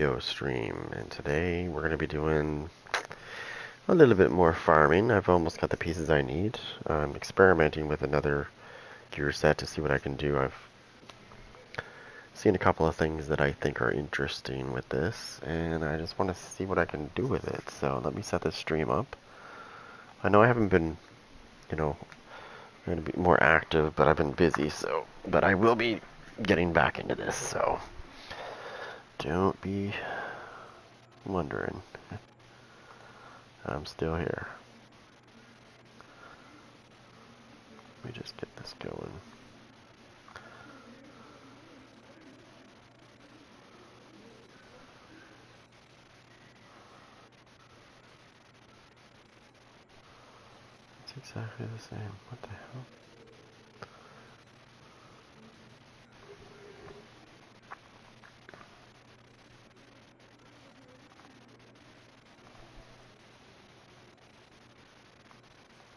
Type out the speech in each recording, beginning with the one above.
Video stream, and today we're going to be doing a little bit more farming. I've almost got the pieces I need. I'm experimenting with another gear set to see what I can do. I've seen a couple of things that I think are interesting with this, and I just want to see what I can do with it. So let me set this stream up. I know I haven't been, going to be more active, but I've been busy, but I will be getting back into this, so don't be wondering. I'm still here. Let me just get this going. It's exactly the same. What the hell?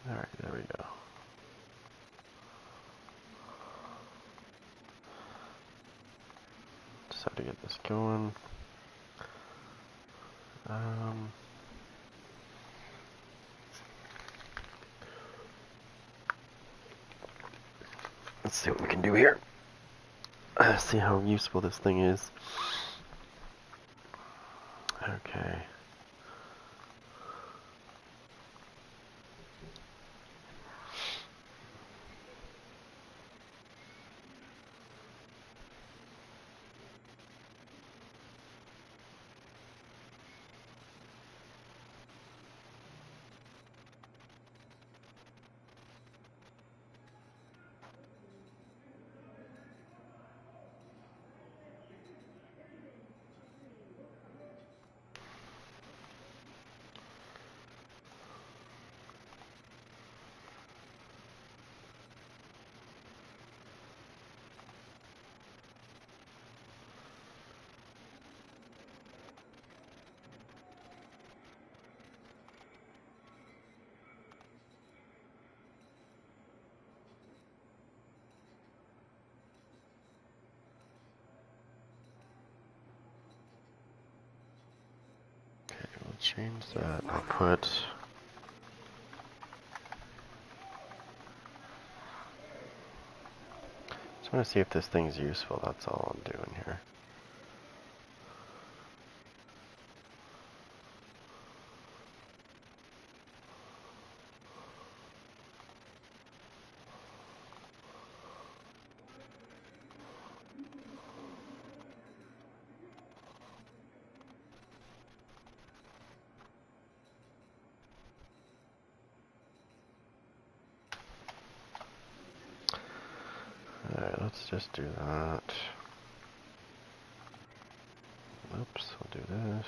Alright, there we go. Just have to get this going. Let's see what we can do here. See how useful this thing is. Okay. We'll change that. I'll put... Just want to see if this thing's useful. That's all I'm doing here. Alright, let's just do that. Oops, we'll do this.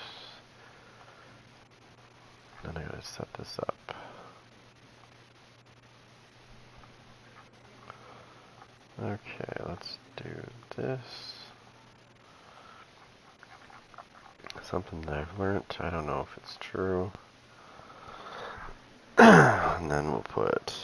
Then I gotta set this up. Okay, let's do this. Something that I've learned, I don't know if it's true. And then we'll put...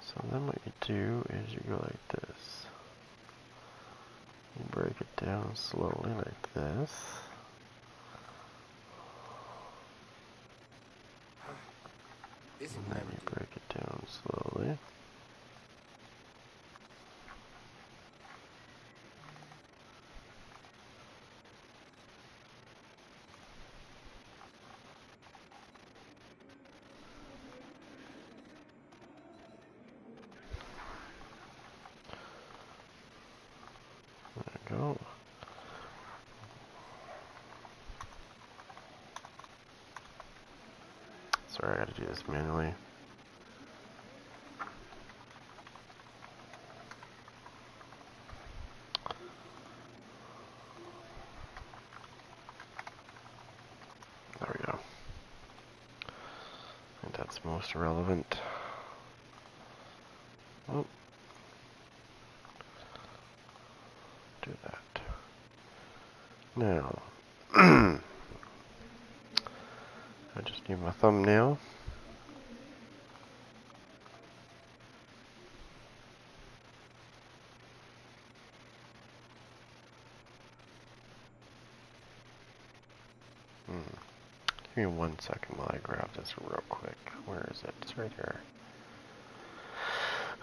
so then what you do is you go like this. You break it down slowly like this. And then you break it down slowly. There we go. Sorry, I gotta do this manually. There we go. I think that's most relevant. Oh. Do that. Now, I just need my thumbnail. Give me 1 second while I grab this real quick. Where is it? It's right here.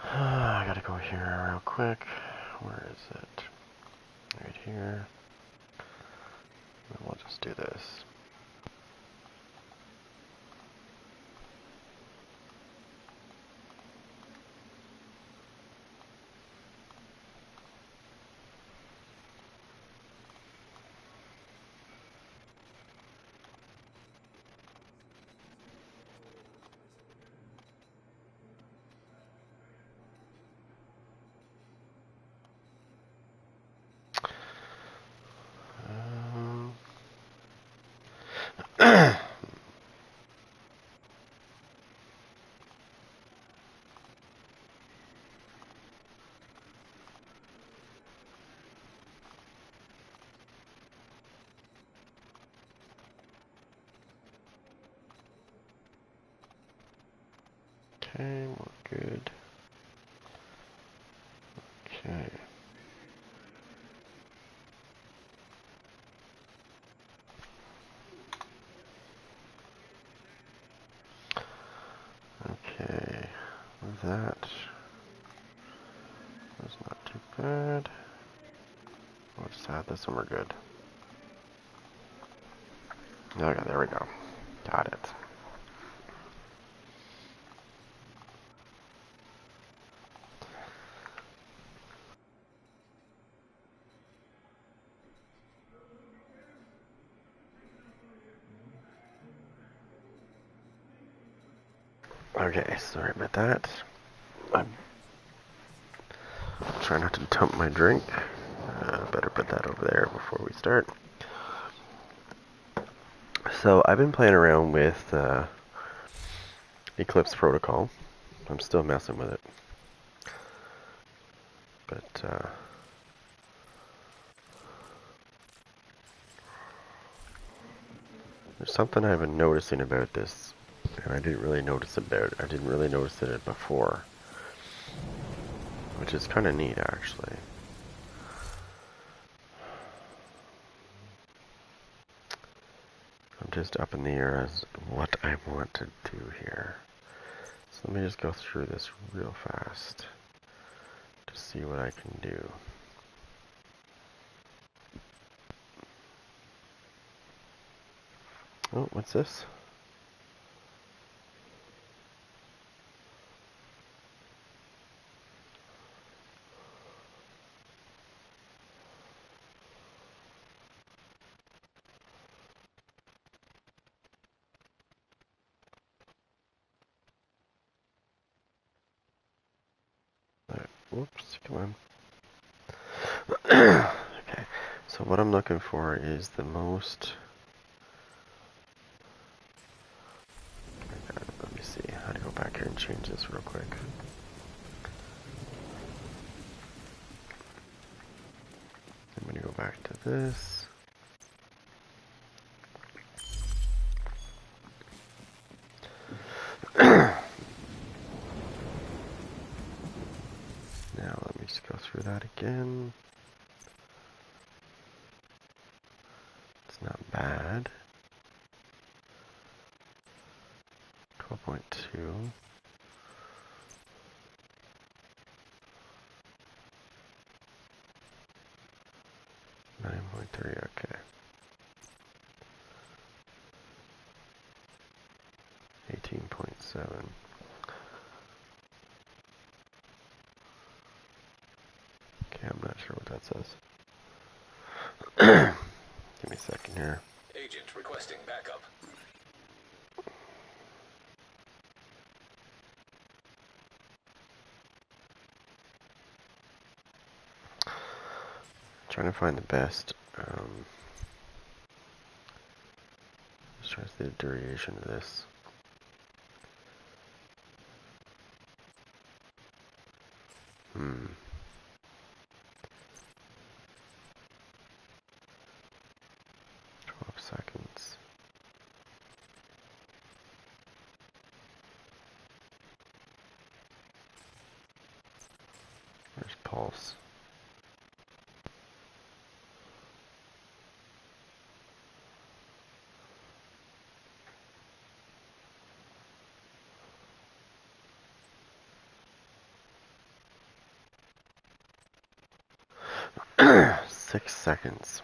I gotta go here real quick. Where is it? Right here. And we'll just do this. Okay, we're good. Okay. Okay. That was not too bad. We'll just add this and we're good. Okay, there we go. Got it. Okay, sorry about that. I'm trying not to dump my drink. Better put that over there before we start. So I've been playing around with Eclipse Protocol. I'm still messing with it. But there's something I've been noticing about this, and I didn't really notice it before, which is kind of neat actually. I'm just up in the air as what I want to do here. So let me just go through this real fast to see what I can do. Oh, what's this? Whoops, come on. Okay, so what I'm looking for is the most... Let me see how to go back here and change this real quick. I'm going to go back to this. Now let me just go through that again. It's not bad. 12.2. .3, okay. 18.7. Okay, I'm not sure what that says. Give me a second here. Agent requesting backup. trying to find the best. Just trying to see the duration of this. Hmm. 12 seconds. There's pulse. Six seconds.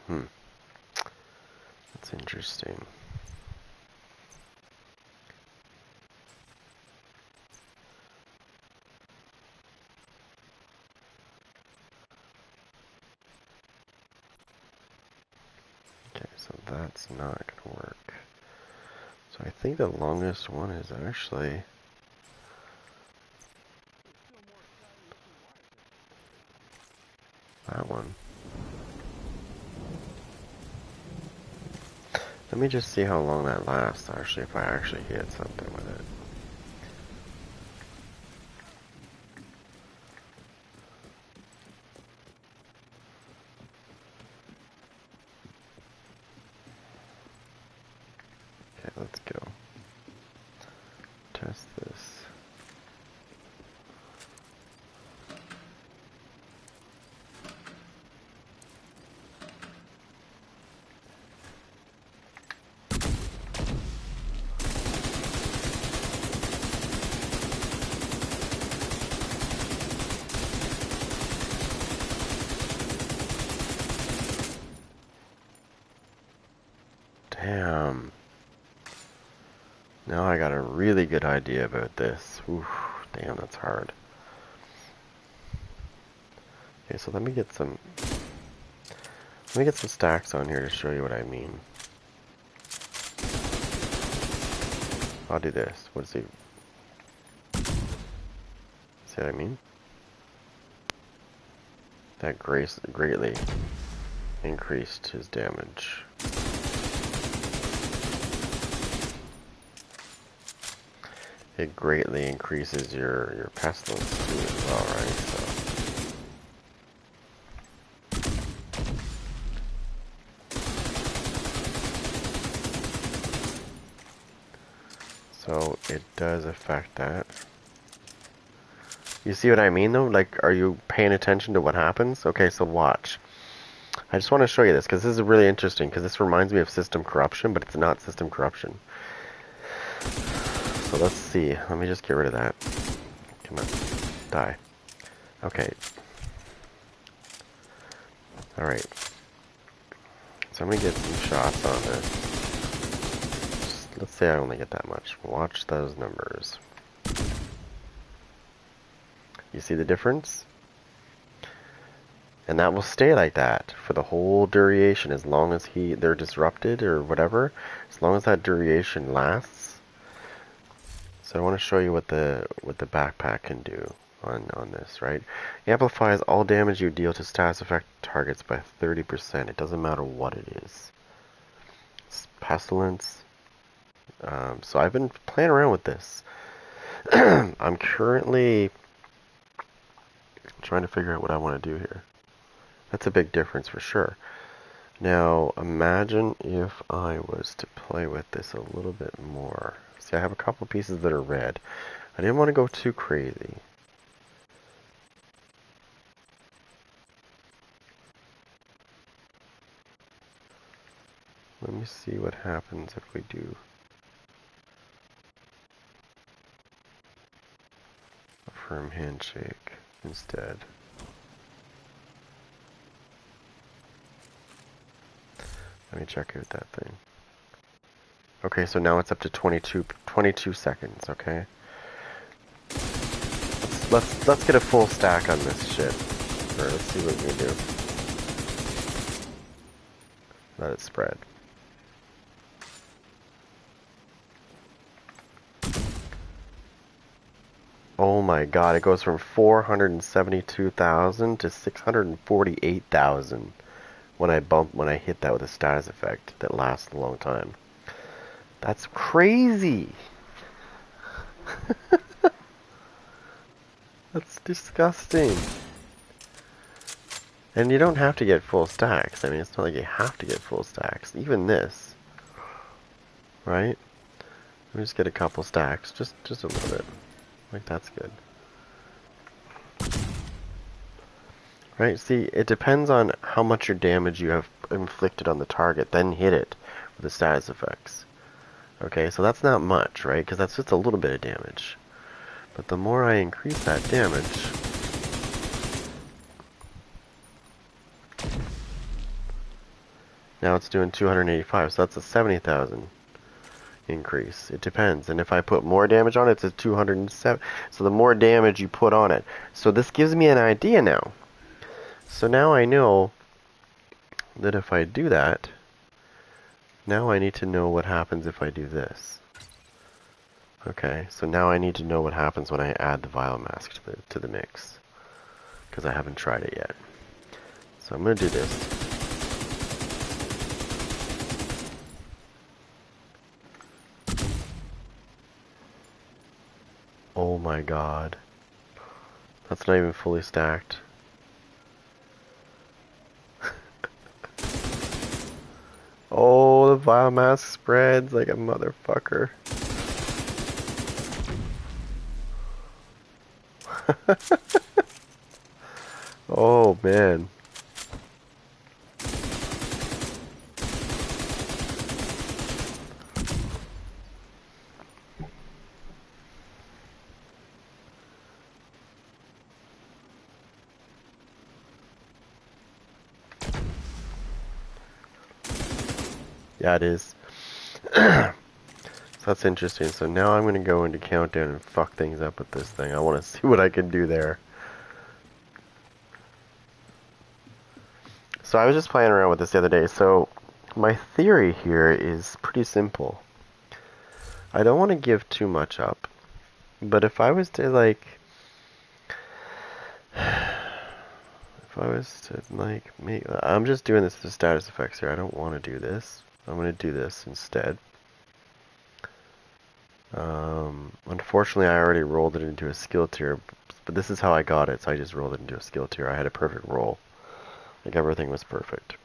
That's interesting. Okay, so that's not gonna work. So I think the longest one is actually that one. Let me just see how long that lasts, actually, if I actually hit something with it. Okay, let's go. Test this. Damn. Now I got a really good idea about this. Oof, damn, that's hard. Okay, so let me get some stacks on here to show you what I mean. I'll do this. What is it? See what I mean? That greatly increased his damage. It greatly increases your pestilence too as well, right? So it does affect that. You see what I mean though? Like, are you paying attention to what happens? Okay, so watch. I just want to show you this because this is really interesting because this reminds me of system corruption, but it's not system corruption. So let's see. Let me just get rid of that. Come on. Die. Okay. Alright. So I'm going to get some shots on this. Just, let's say I only get that much. Watch those numbers. You see the difference? And that will stay like that for the whole duration as long as they're disrupted or whatever. As long as that duration lasts. So I want to show you what the backpack can do on this, right? It amplifies all damage you deal to status effect targets by 30%. It doesn't matter what it is. It's pestilence. So I've been playing around with this. I'm currently trying to figure out what I want to do here. That's a big difference for sure. Now, imagine if I was to play with this a little bit more. See, I have a couple pieces that are red. I didn't want to go too crazy. Let me see what happens if we do a firm handshake instead. Let me check out that thing. Okay, so now it's up to 22 seconds, okay? Let's get a full stack on this shit. Or let's see what we can do. Let it spread. Oh my god, it goes from 472,000 to 648,000. when I hit that with a status effect that lasts a long time. That's crazy. That's disgusting. And you don't have to get full stacks. I mean, it's not like you have to get full stacks. Even this, right? Let me just get a couple stacks, just a little bit. Like, that's good. Right, see, it depends on how much your damage you have inflicted on the target, then hit it with the status effects. Okay, so that's not much, right? Because that's just a little bit of damage. But the more I increase that damage, now it's doing 285, so that's a 70,000 increase. It depends, and if I put more damage on it, it's a 207. So the more damage you put on it. So this gives me an idea now. So now I know that if I do that, now I need to know what happens if I do this. Okay, so now I need to know what happens when I add the vial mask to the mix, because I haven't tried it yet. So I'm going to do this. Oh my god. That's not even fully stacked. Oh, the vial mask spreads like a motherfucker. Oh man. Yeah, it is. So that's interesting. So now I'm going to go into Countdown and fuck things up with this thing. I want to see what I can do there. So I was just playing around with this the other day. So my theory here is pretty simple. I don't want to give too much up. But if I was to like... If I was to like make... I'm just doing this for status effects here. I don't want to do this. I'm going to do this instead. Unfortunately, I already rolled it into a skill tier, but this is how I got it, so I just rolled it into a skill tier. I had a perfect roll. Like, everything was perfect.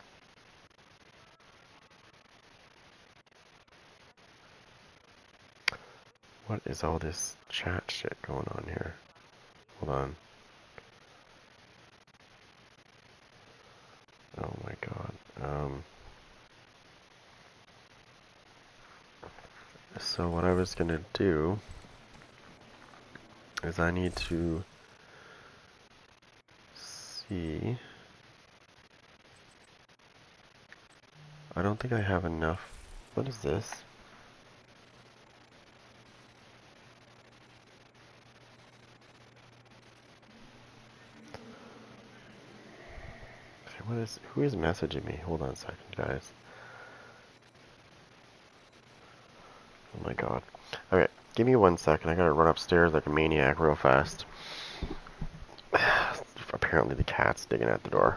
What is all this chat shit going on here? Hold on. Oh my god. So what I was gonna do is I need to see... I don't think I have enough. What is this? Okay, who is messaging me? Hold on a second, guys. Oh my god. Okay, give me 1 second. I gotta run upstairs like a maniac real fast. Apparently the cat's digging at the door.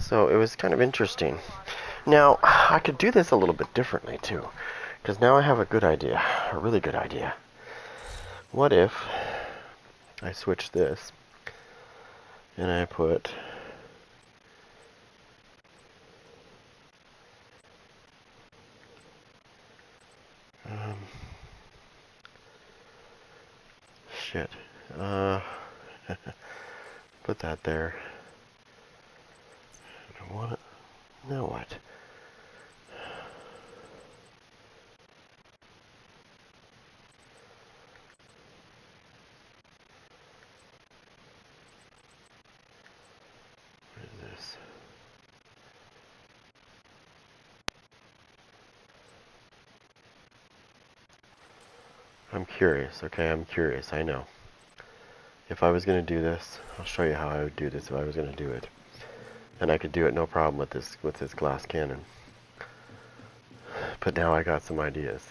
So it was kind of interesting. Now, I could do this a little bit differently too, because now I have a good idea, a really good idea. What if I switch this and I put shit. Put that there. I don't want it. Now what? What is this? I'm curious, okay? I'm curious, I know. If I was going to do this, I'll show you how I would do this if I was going to do it. And I could do it no problem with this glass cannon. But now I got some ideas.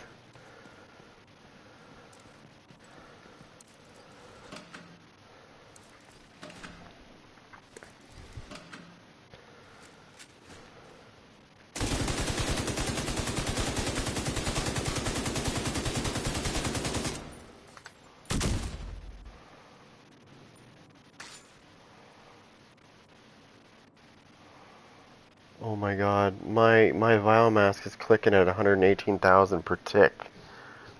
Oh my god, my biomass is clicking at 118,000 per tick.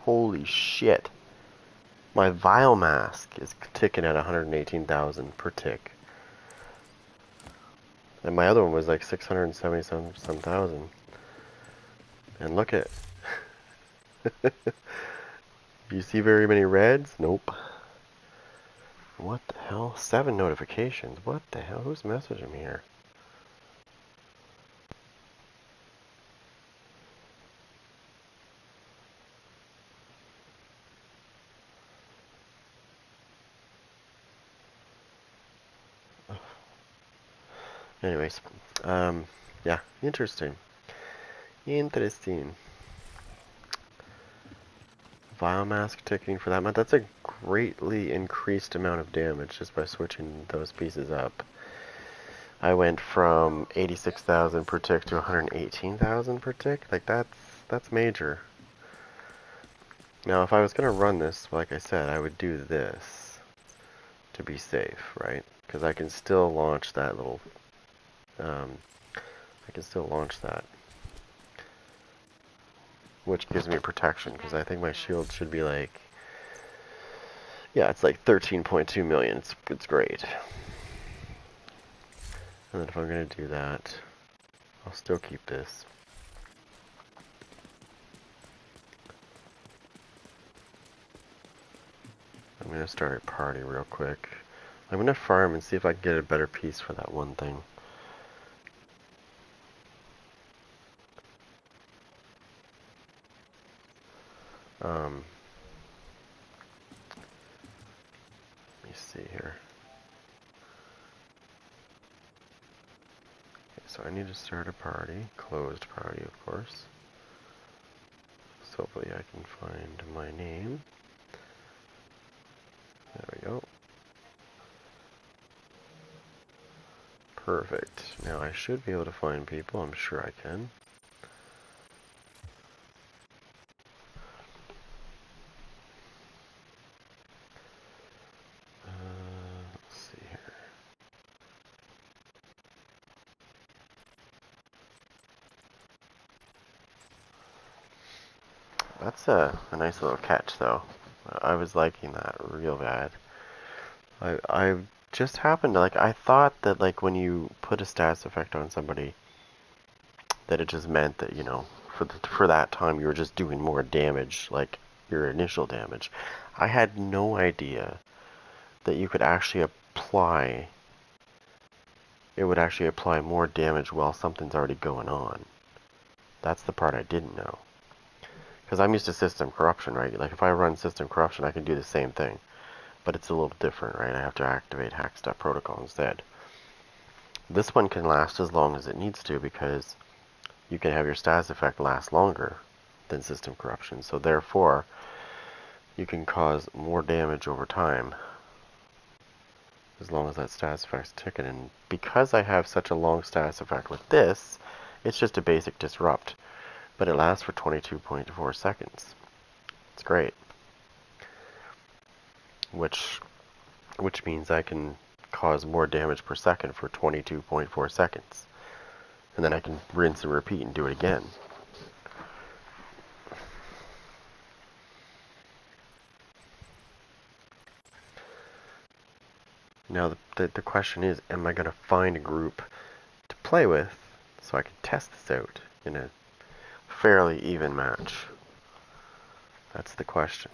Holy shit. My biomass is ticking at 118,000 per tick. And my other one was like 670 some thousand. And look at do you see very many reds? Nope. What the hell? 7 notifications. What the hell? Who's messaging me here? Anyways, yeah, interesting. Interesting. Biomass ticking for that month. That's a greatly increased amount of damage just by switching those pieces up. I went from 86,000 per tick to 118,000 per tick. Like that's major. Now, if I was gonna run this, like I said, I would do this to be safe, right? Because I can still launch that little. I can still launch that, which gives me protection. Because I think my shield should be like, yeah, it's like 13.2 million. It's great. And then if I'm gonna do that, I'll still keep this. I'm gonna start a party real quick. I'm gonna farm and see if I can get a better piece for that one thing. Let me see here. Okay, so I need to start a party, closed party, of course. So hopefully I can find my name. There we go. Perfect. Now I should be able to find people. I'm sure I can. Let's see here. That's a nice little catch, though. I was liking that real bad. I just happened to, like, I thought that, like, when you put a status effect on somebody, that it just meant that, you know, for that time you were just doing more damage, like your initial damage. I had no idea that you could actually apply, it would actually apply more damage while something's already going on. That's the part I didn't know. Because I'm used to system corruption, right? Like if I run system corruption, I can do the same thing. But it's a little different, right? I have to activate hack protocol instead. This one can last as long as it needs to because you can have your status effect last longer than system corruption. So therefore, you can cause more damage over time as long as that status effect's ticking. And because I have such a long status effect with this, it's just a basic disrupt, but it lasts for 22.4 seconds. It's great. Which means I can cause more damage per second for 22.4 seconds. And then I can rinse and repeat and do it again. Now the question is, am I going to find a group to play with so I can test this out in a fairly even match? That's the question.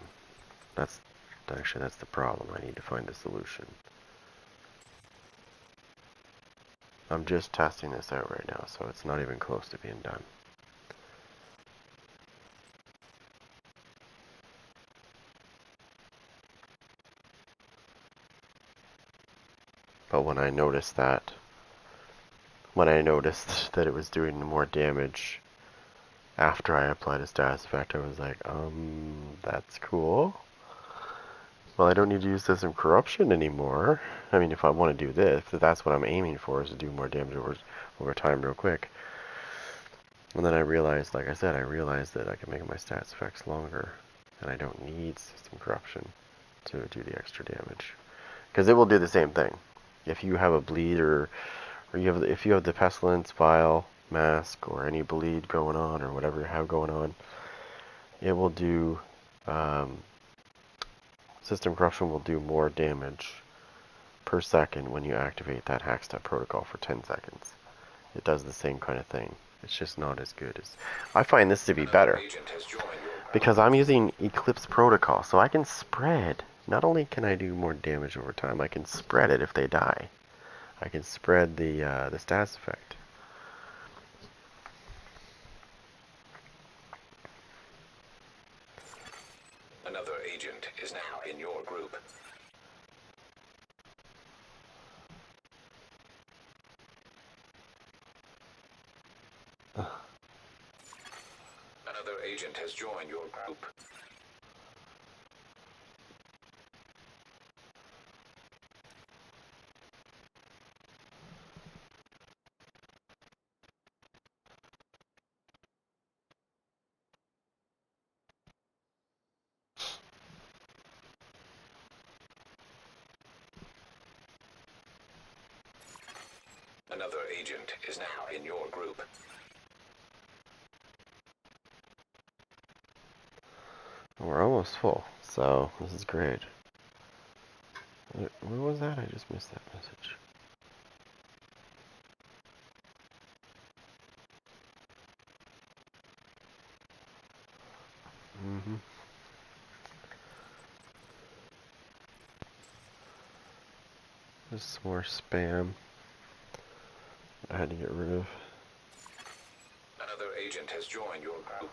That's the problem. I need to find the solution. I'm just testing this out right now, so it's not even close to being done. But when I noticed that it was doing more damage after I applied a status effect, I was like, that's cool. Well, I don't need to use System Corruption anymore. I mean, if I want to do this, if that's what I'm aiming for, is to do more damage over time real quick. And then I realized, like I said, that I can make my stats effects longer, and I don't need System Corruption to do the extra damage, because it will do the same thing. If you have a bleed or if you have the Pestilence, Vial, Mask, or any bleed going on, or whatever you have going on, it will do, System Corruption will do more damage per second when you activate that Hackstep protocol for 10 seconds. It does the same kind of thing. It's just not as good as... I find this to be better, because I'm using Eclipse protocol, so I can spread. Not only can I do more damage over time, I can spread it if they die. I can spread the status effect. Another agent is now in your group. Another agent has joined your group. Another agent is now in your group. We're almost full, so this is great. Where was that? I just missed that message. There's some more spam I had to get rid of. Another agent has joined your group.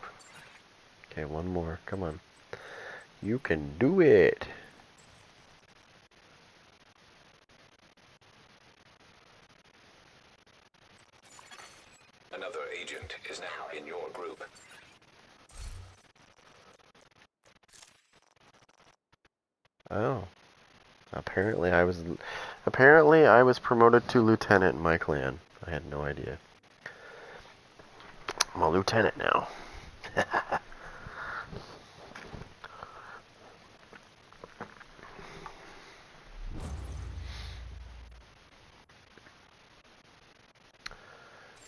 Okay, one more. Come on. You can do it. Another agent is now in your group. Oh. Apparently I was promoted to lieutenant in my clan. I had no idea. I'm a lieutenant now.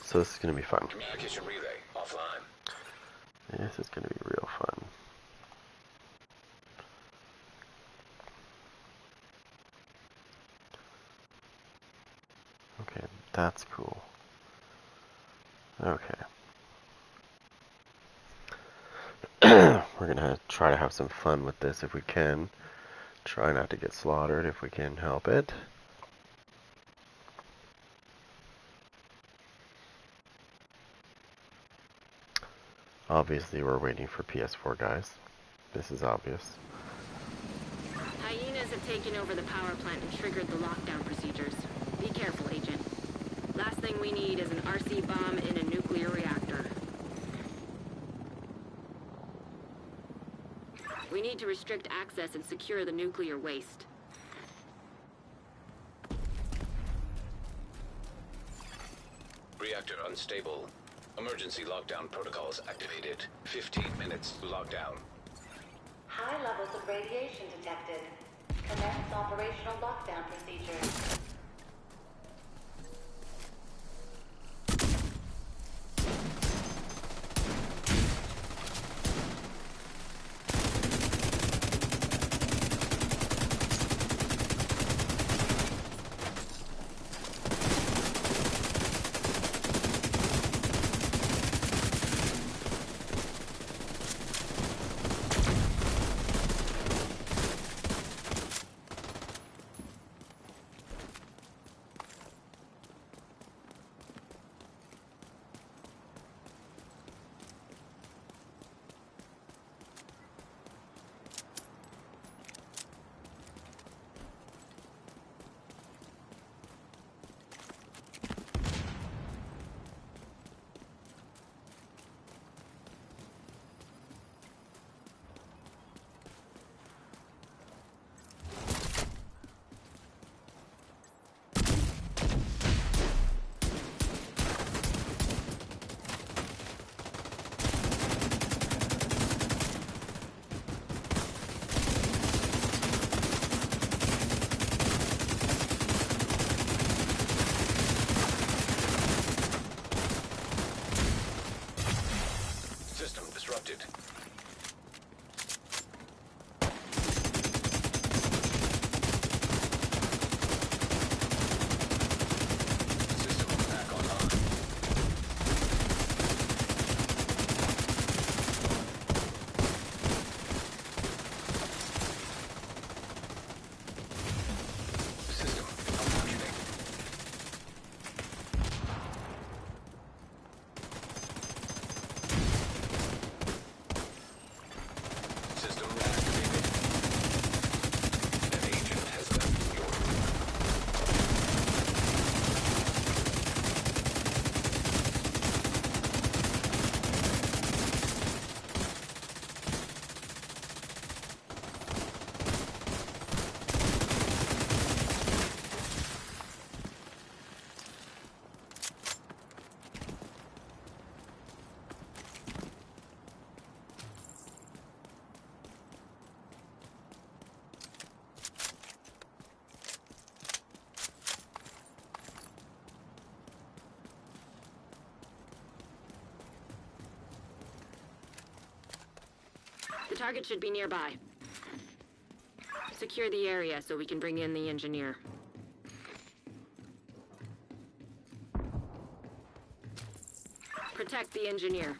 So this is going to be fun. Communication relay offline. This is going to be real fun. Okay, that's cool. Okay. We're going to try to have some fun with this if we can. Try not to get slaughtered if we can help it. Obviously, we're waiting for PS4 guys. This is obvious. Hyenas have taken over the power plant and triggered the lockdown procedures. Be careful, Agent. Last thing we need is an RC bomb in a nuclear reactor. We need to restrict access and secure the nuclear waste. unstable. Emergency lockdown protocols activated. 15 minutes lockdown. High levels of radiation detected. Commence operational lockdown procedures. System disrupted. System back online. System malfunctioning. System activated. An agent has left your room. The target should be nearby. Secure the area so we can bring in the engineer. Protect the engineer.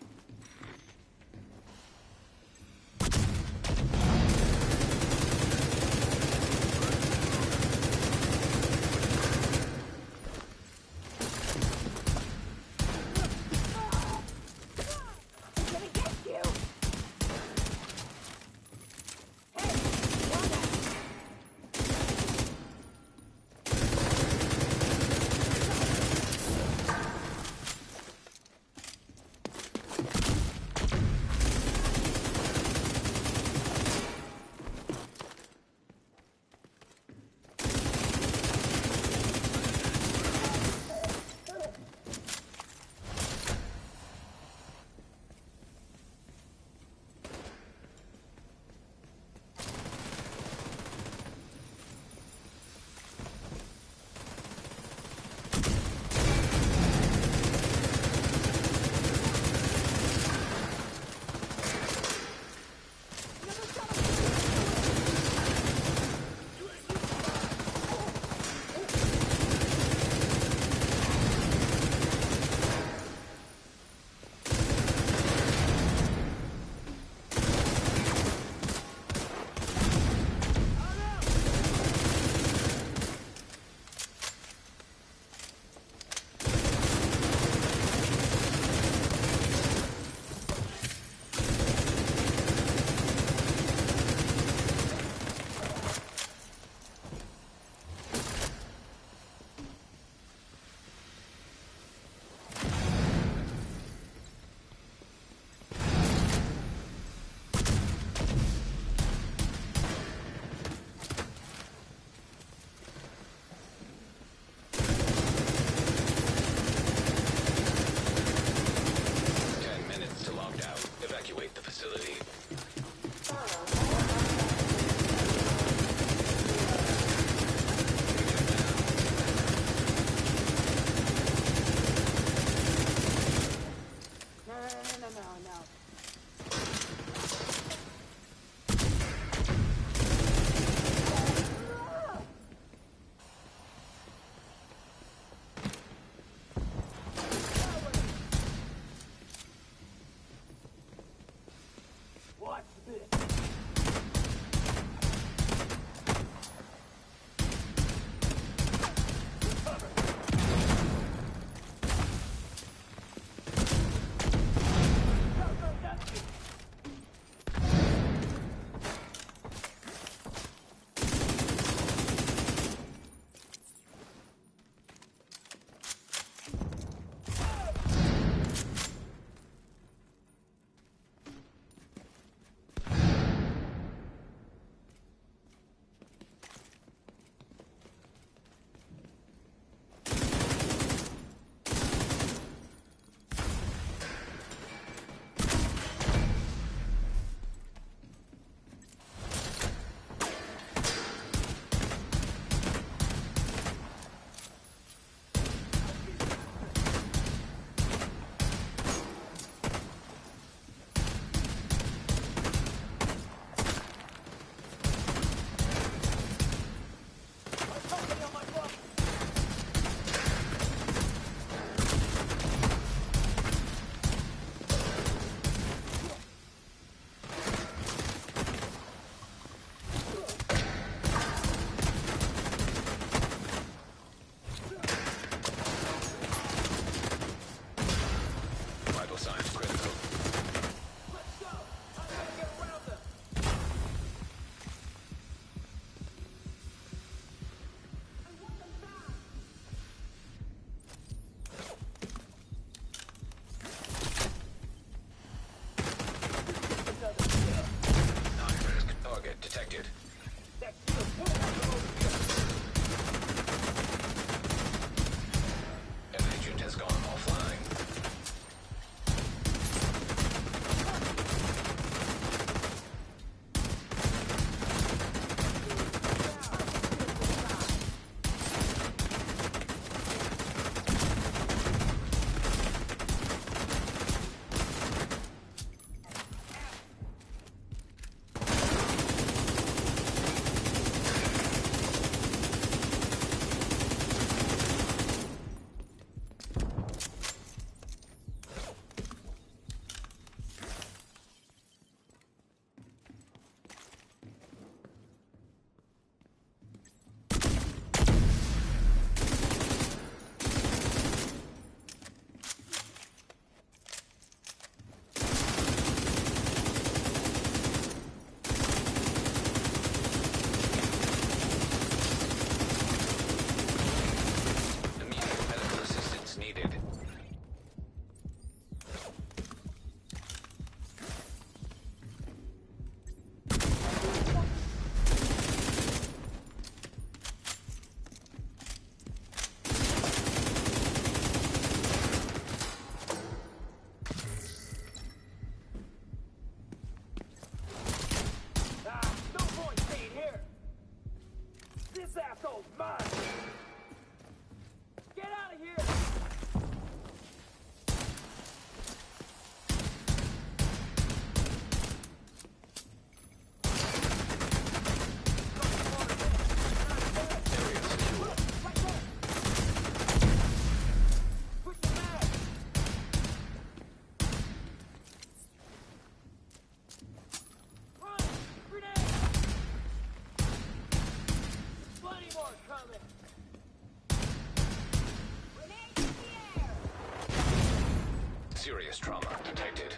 Serious trauma detected.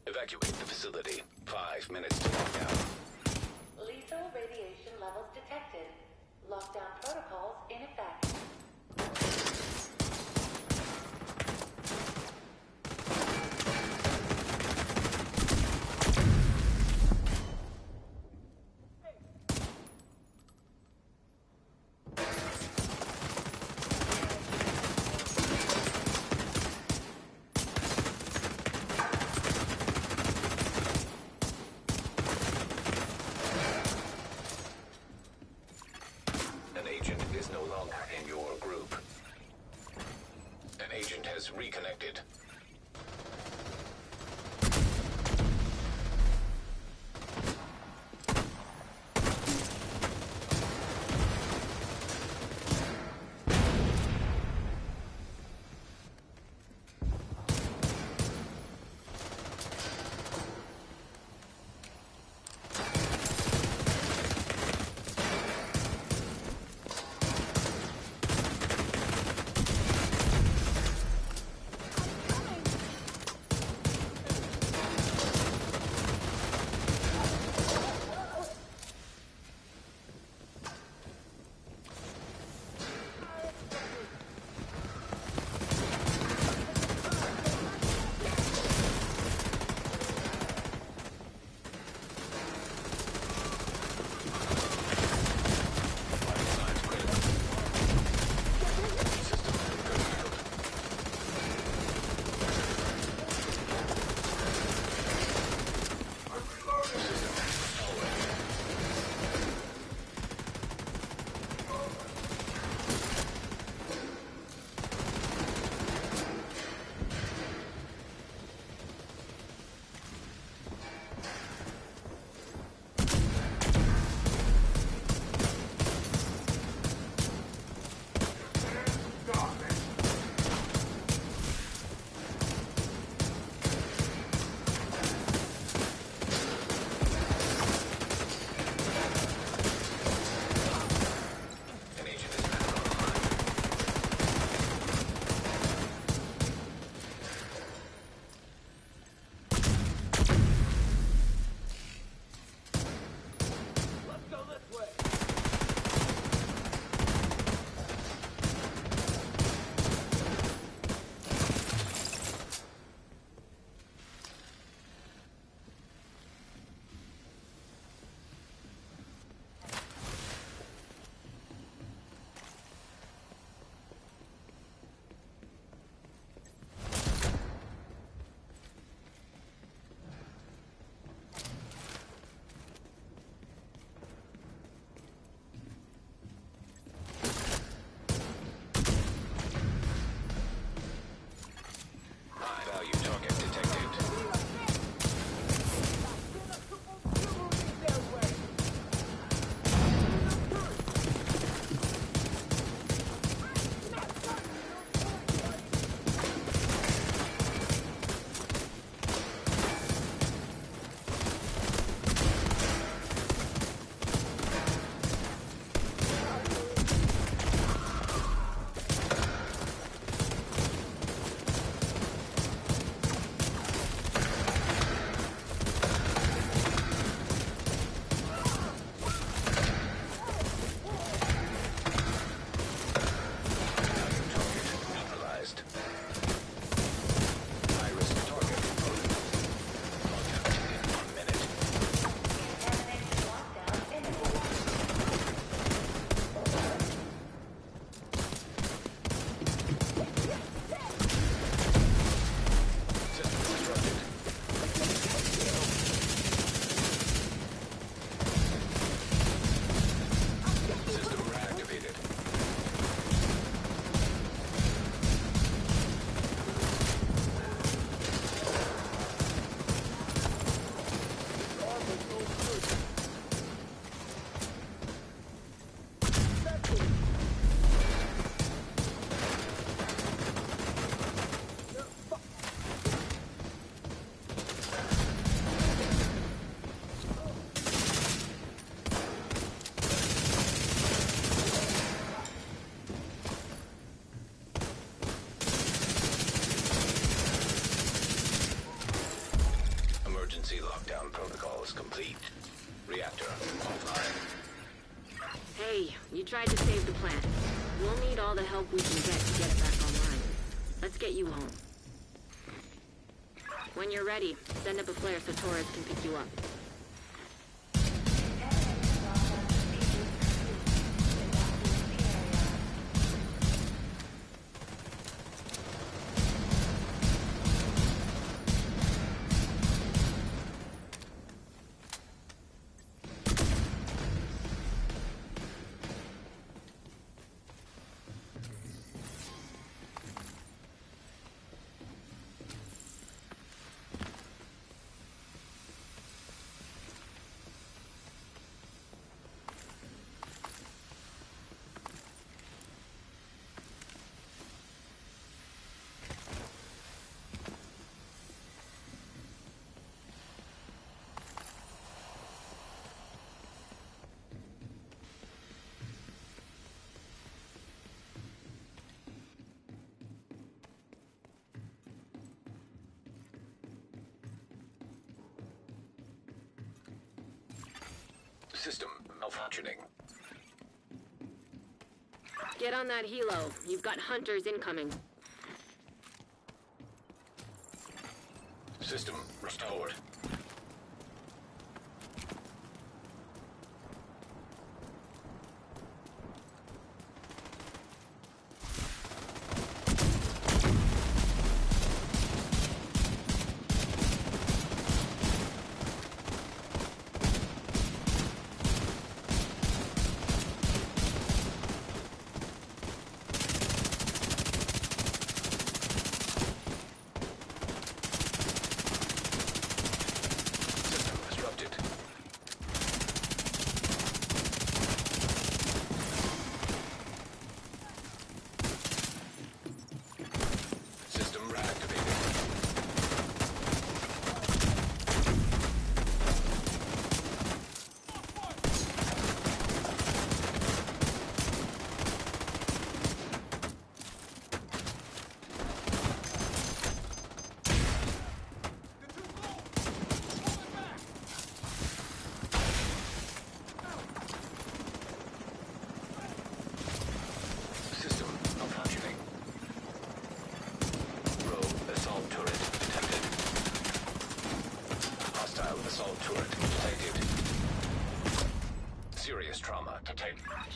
Evacuate the facility. 5 minutes to lockdown. Lethal radiation levels detected. Lockdown protocols in effect. An agent is no longer in your Emergency lockdown protocol is complete. Reactor offline. Hey, you tried to save the plant. We'll need all the help we can get to get it back online. Let's get you home. When you're ready, send up a flare so Torres can pick you up. System malfunctioning. Get on that helo. You've got hunters incoming. System restored.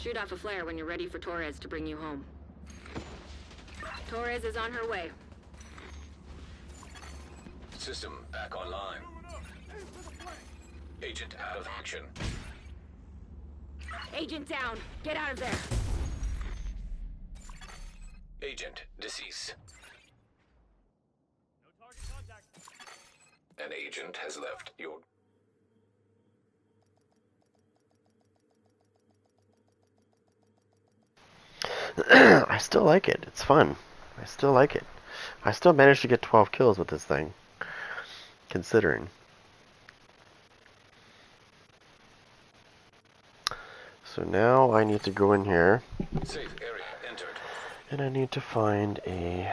Shoot off a flare when you're ready for Torres to bring you home. Torres is on her way. System back online. Agent out of action. Agent down. Get out of there. Agent deceased. No target contact. An agent has left your... I still like it. It's fun. I still like it. I still managed to get 12 kills with this thing. Considering. So now I need to go in here. Safe area entered. And I need to find a...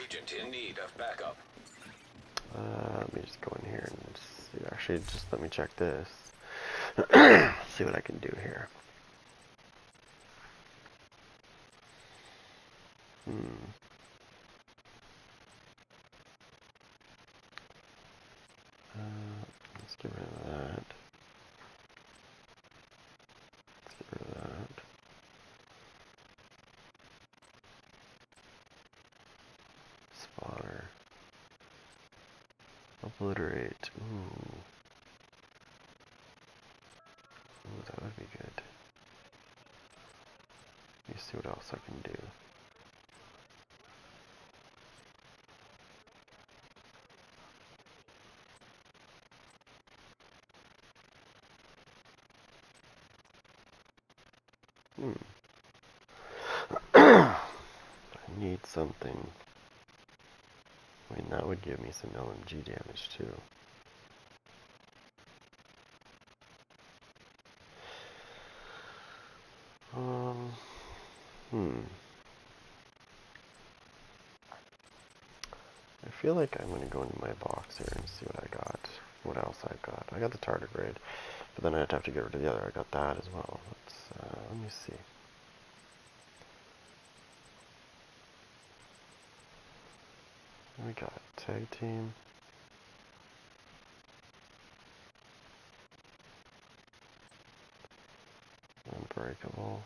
Agent in need of backup. let me just go in here and see. Actually, just let me check this. See what I can do here. Let's get rid of that. Let's get rid of that. Spotter. Obliterate. Ooh. Ooh, that would be good. Let me see what else I can do. I need something. I mean, that would give me some LMG damage too. I feel like I'm going to go into my box here and see what I got. What else I got? I got the tardigrade, but then I'd have to get rid of the other. I got that as well. Let me see. We got tag team. Unbreakable.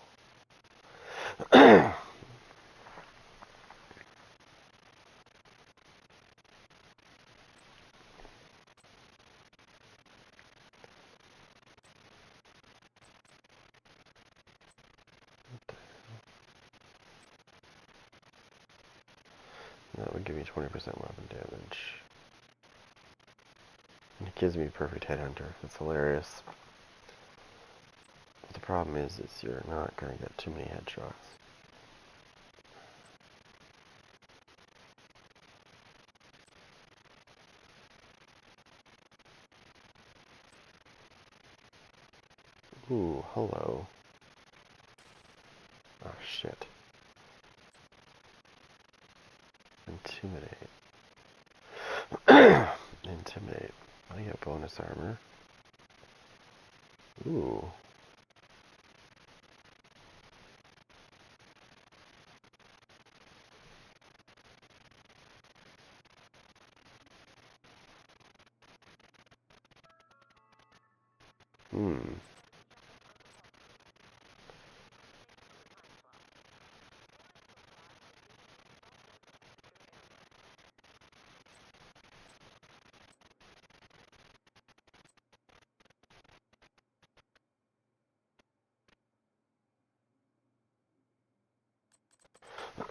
That would give me 20% weapon damage. And it gives me perfect headhunter. It's hilarious. But the problem is you're not going to get too many headshots. Ooh, hello. Oh, shit. Intimidate. Intimidate. I get bonus armor. Ooh. Hmm.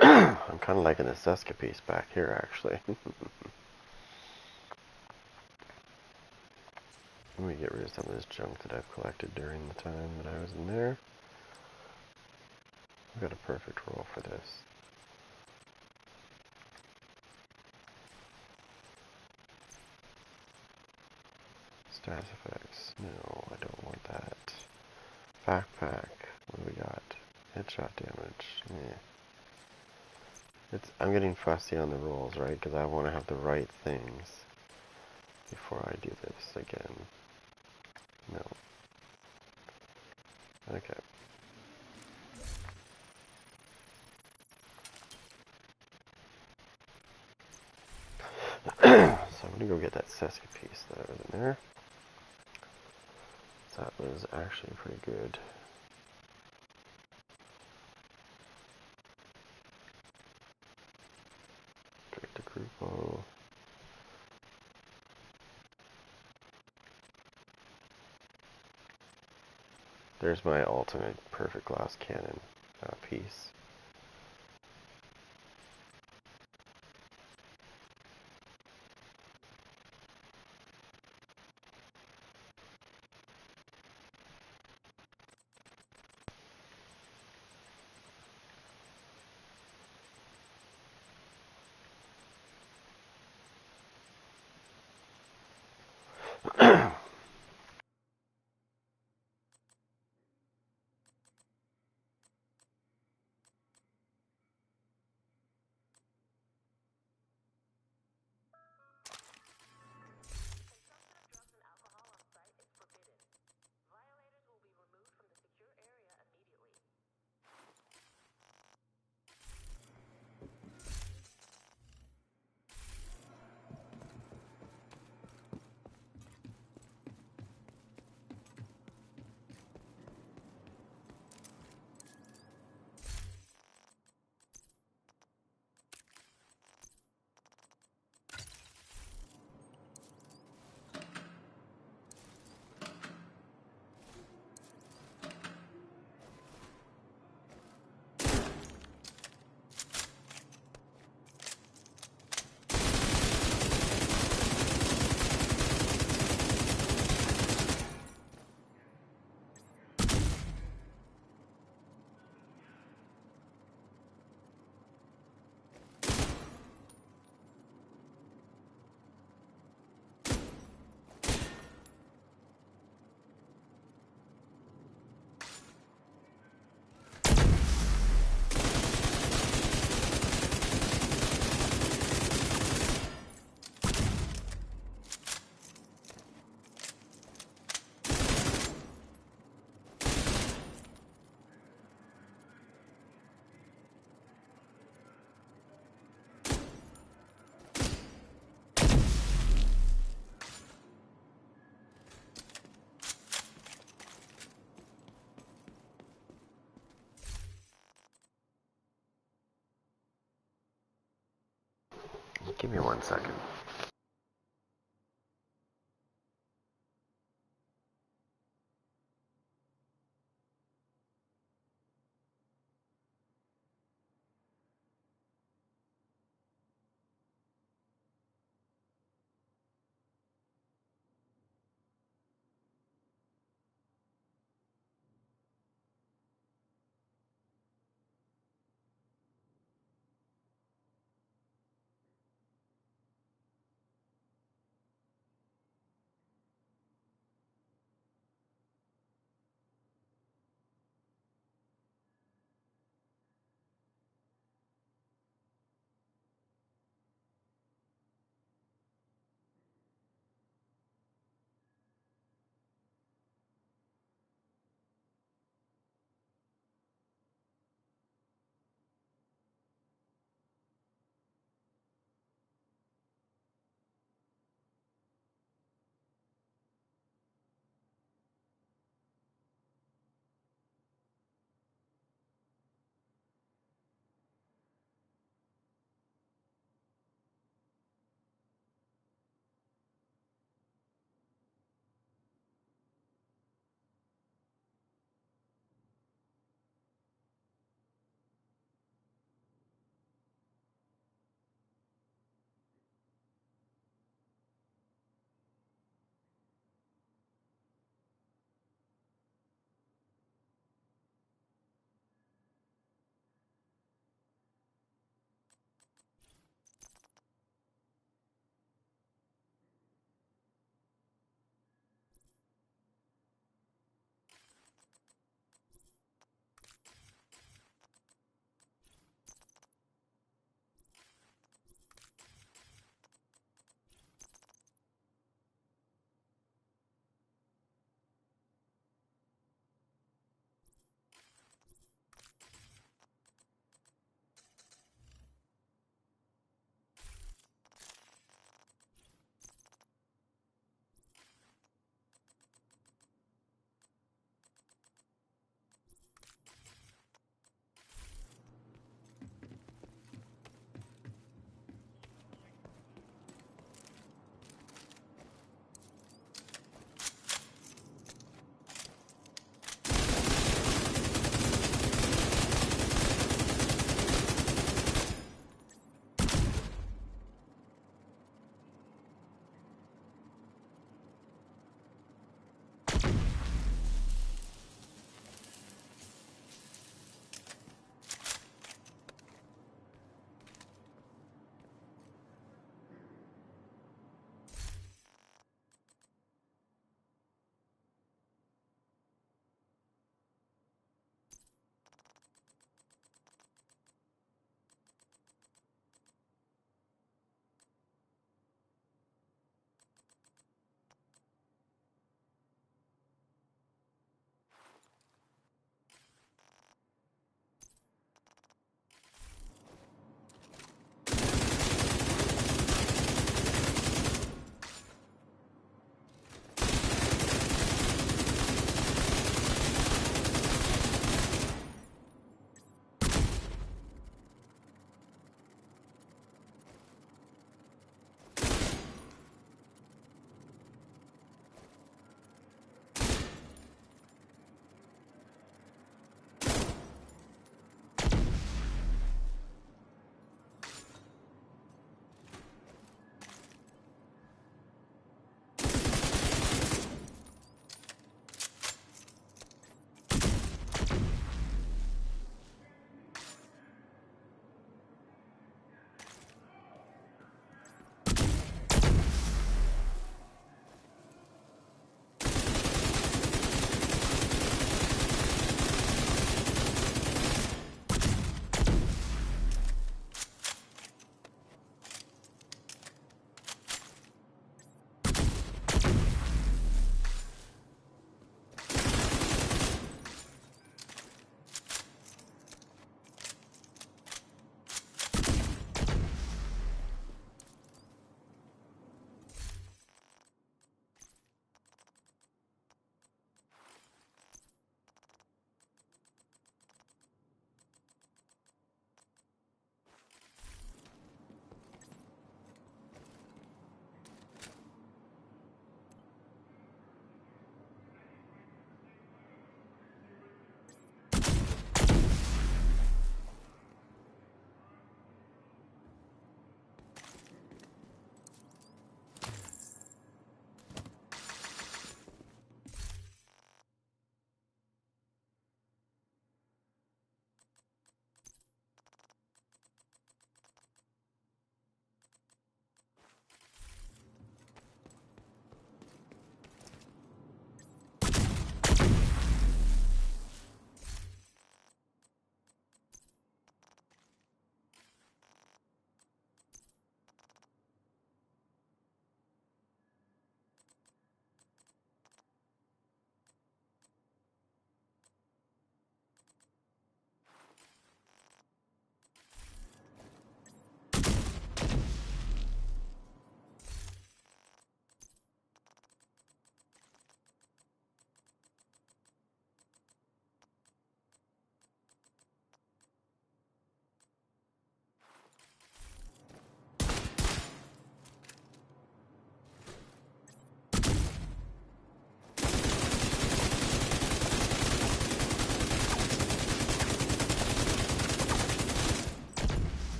I'm kind of liking this escapice back here, actually. Let me get rid of some of this junk that I've collected during the time that I was in there. I've got a perfect roll for this. Status effects. No, I don't want that. Backpack. What do we got? Headshot damage. Yeah. I'm getting fussy on the rolls, right? Because I want to have the right things before I do this again. No. Okay. So I'm going to go get that Seska piece that was in there. That was actually pretty good. Direct to Grupo. There's my ultimate perfect glass cannon piece. Give me 1 second.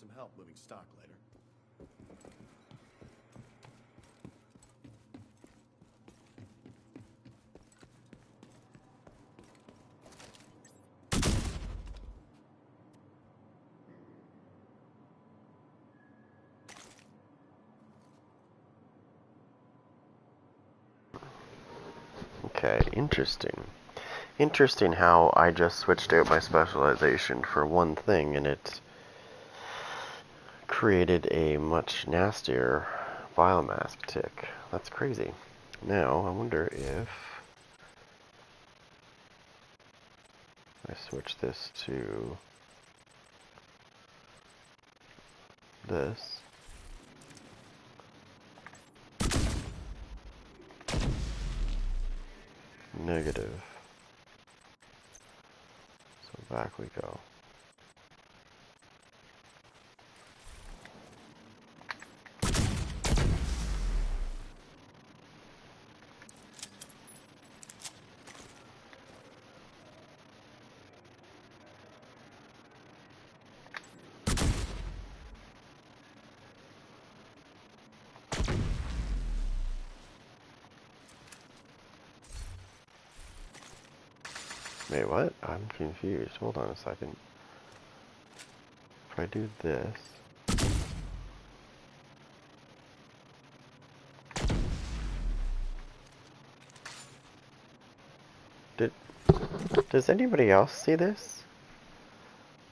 some help moving stock later. Okay, interesting. Interesting how I just switched out my specialization for one thing and it created a much nastier biomass tick. That's crazy. Now, I wonder if I switch this to this. Negative. So back we go. Wait, what? I'm confused. Hold on a second. If I do this... Does anybody else see this?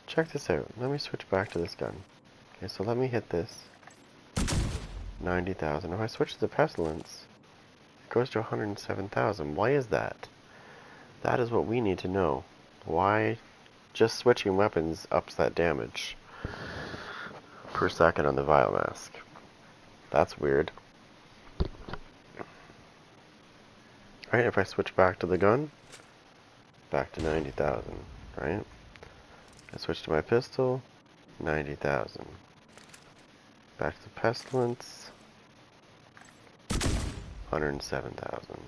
Check this out. Let me switch back to this gun. Okay, so let me hit this. 90,000. If I switch to the Pestilence, it goes to 107,000. Why is that? That is what we need to know. Why just switching weapons ups that damage per second on the Biomask? That's weird. Right, if I switch back to the gun, back to 90,000, right? I switch to my pistol, 90,000. Back to the Pestilence, 107,000.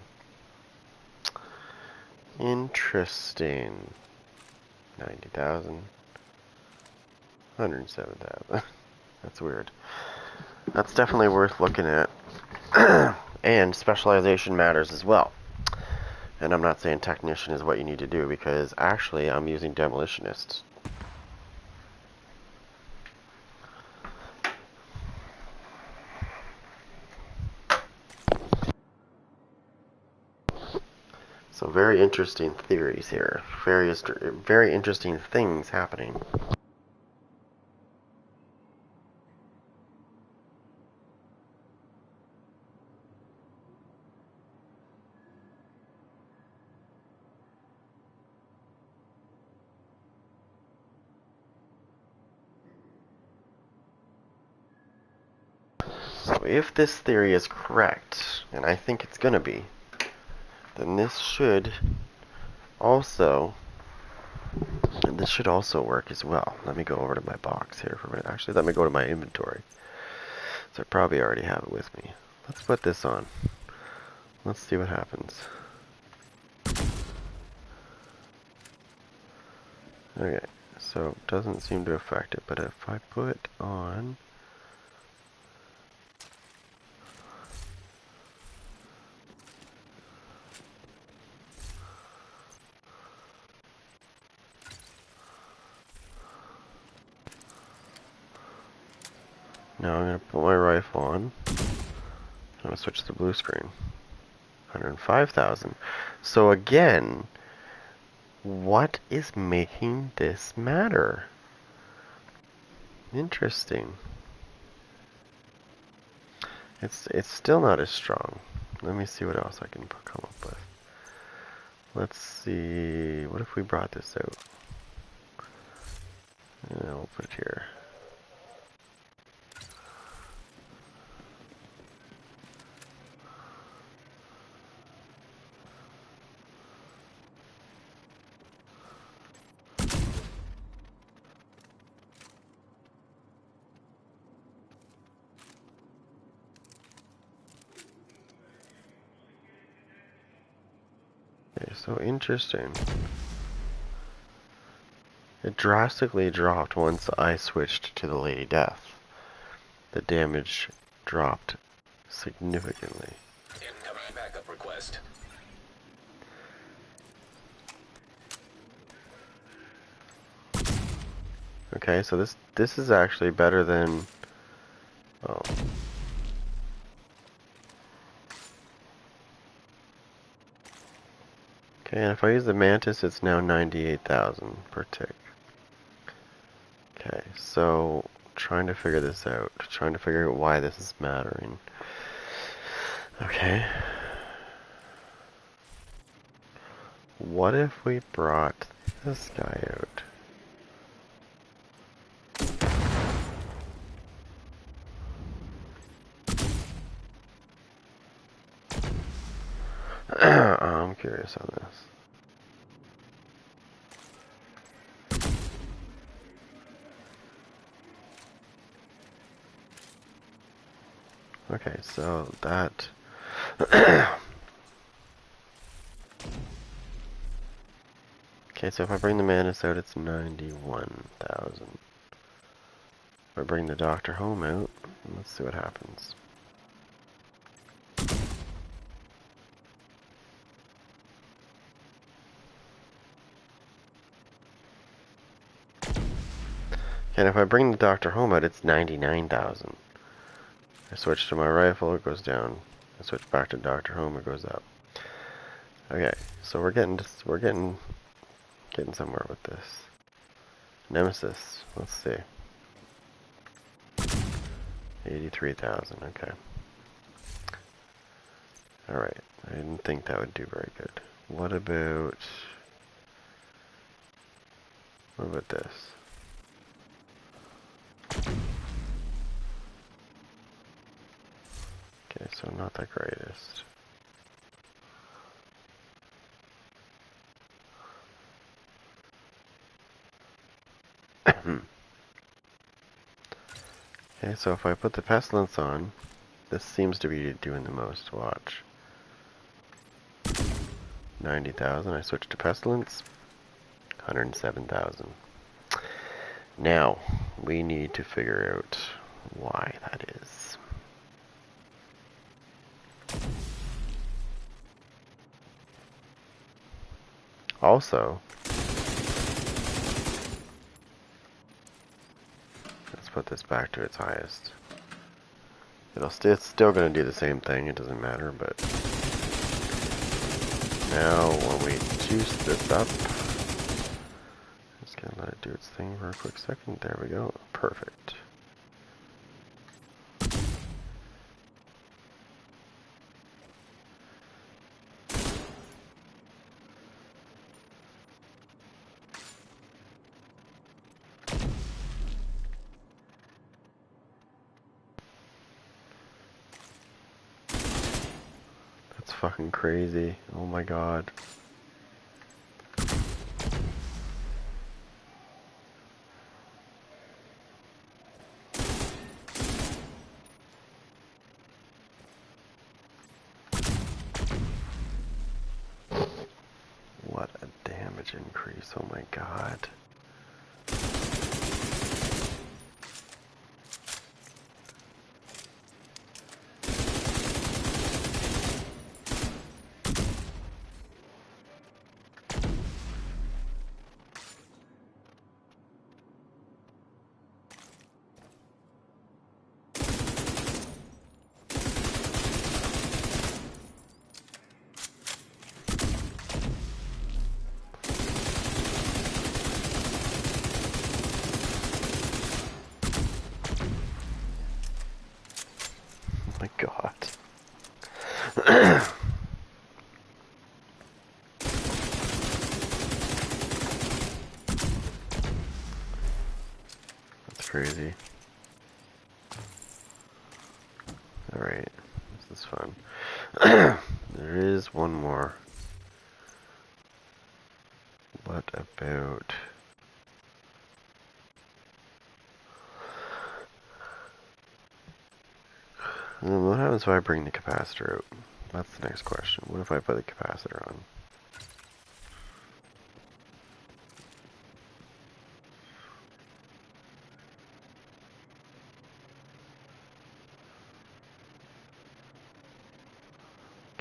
Interesting. 90,000. 107,000. That's weird. That's definitely worth looking at. And specialization matters as well. And I'm not saying technician is what you need to do, because actually I'm using demolitionist. So very interesting theories here. Very interesting things happening. So if this theory is correct, and I think it's gonna be, then this should also work as well. Let me go over to my box here for a minute. Actually, let me go to my inventory. So I probably already have it with me. Let's put this on. Let's see what happens. Okay, so it doesn't seem to affect it, but if I put on... Now I'm going to put my rifle on. I'm going to switch to the blue screen. 105,000. So again, what is making this matter? Interesting. It's still not as strong. Let me see what else I can come up with. Let's see. What if we brought this out? Yeah, we'll put it here. Okay, so interesting. It drastically dropped once I switched to the Lady Death. The damage dropped significantly. Incoming backup request. Okay, so this is actually better than... Oh. Okay, and if I use the Mantis, it's now 98,000 per tick. Okay, so trying to figure this out. Trying to figure out why this is mattering. Okay. What if we brought this guy out? I'm curious on this. Okay, so that... Okay, so if I bring the Mantis out, it's 91,000. If I bring the Doctor Home out, let's see what happens. And if I bring the Doctor Home out, it's 99,000. I switch to my rifle, it goes down. I switch back to Doctor Home, it goes up. Okay, so we're getting somewhere with this. Nemesis, let's see. 83,000, okay. Alright, I didn't think that would do very good. What about this? Okay, so not the greatest. Okay, so if I put the Pestilence on, this seems to be doing the most. Watch. 90,000, I switch to Pestilence. 107,000. Now, we need to figure out why that is. Also, let's put this back to its highest. It's still going to do the same thing, it doesn't matter, but now when we juice this up, just gonna let it do its thing for a quick second. There we go. Perfect. That's fucking crazy. Oh my god. What a damage increase. Oh my god. Oh my god. That's crazy. Alright, this is fun. There is one more. What about... What happens if I bring the capacitor out? That's the next question. What if I put the capacitor on?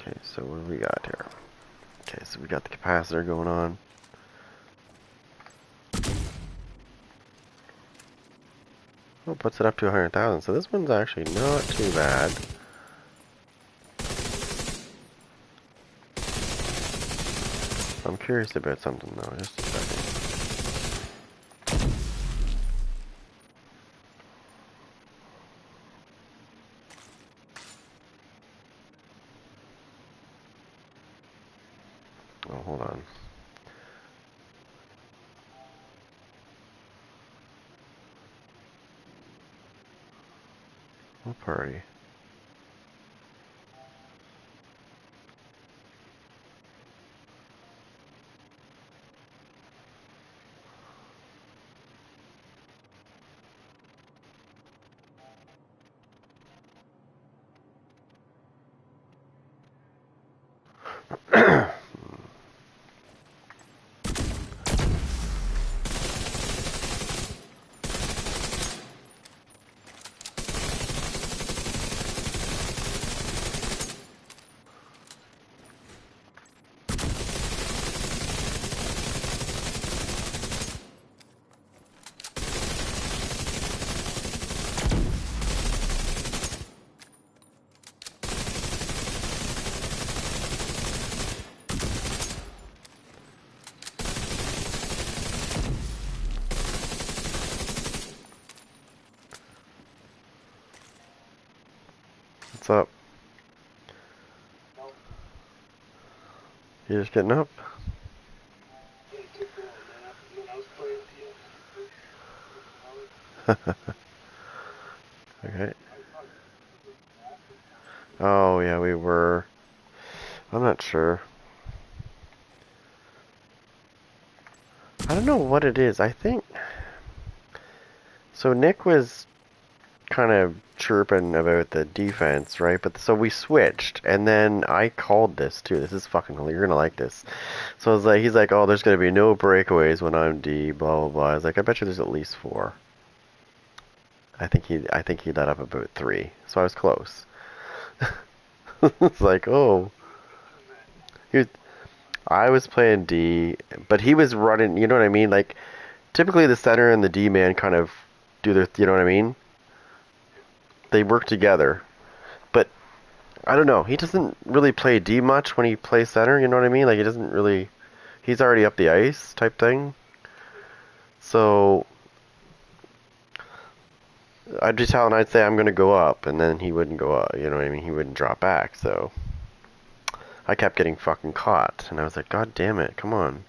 Okay, so what do we got here? Okay, so we got the capacitor going on. Oh, puts it up to 100,000. So this one's actually not too bad. I'm curious about something though, just a second. Oh, hold on. What party? What's up? You just getting up? Okay. Oh, yeah, we were. I'm not sure. I don't know what it is. I think. So Nick was kind of chirping about the defense, right? But so we switched, and then I called this too. This is fucking cool. You're gonna like this. So I was like, he's like, oh, there's gonna be no breakaways when I'm D, blah blah blah. I was like, I bet you there's at least 4. I think he let up about 3. So I was close. It's like, oh, he was, I was playing D, but he was running. You know what I mean? Like, typically the center and the D man kind of do their. You know what I mean? They work together. But I don't know. He doesn't really play D much when he plays center. You know what I mean? Like, he doesn't really. He's already up the ice type thing. So I'd be telling, I'd say I'm gonna go up, and then he wouldn't go up. You know what I mean? He wouldn't drop back. So I kept getting fucking caught, and I was like, God damn it, come on.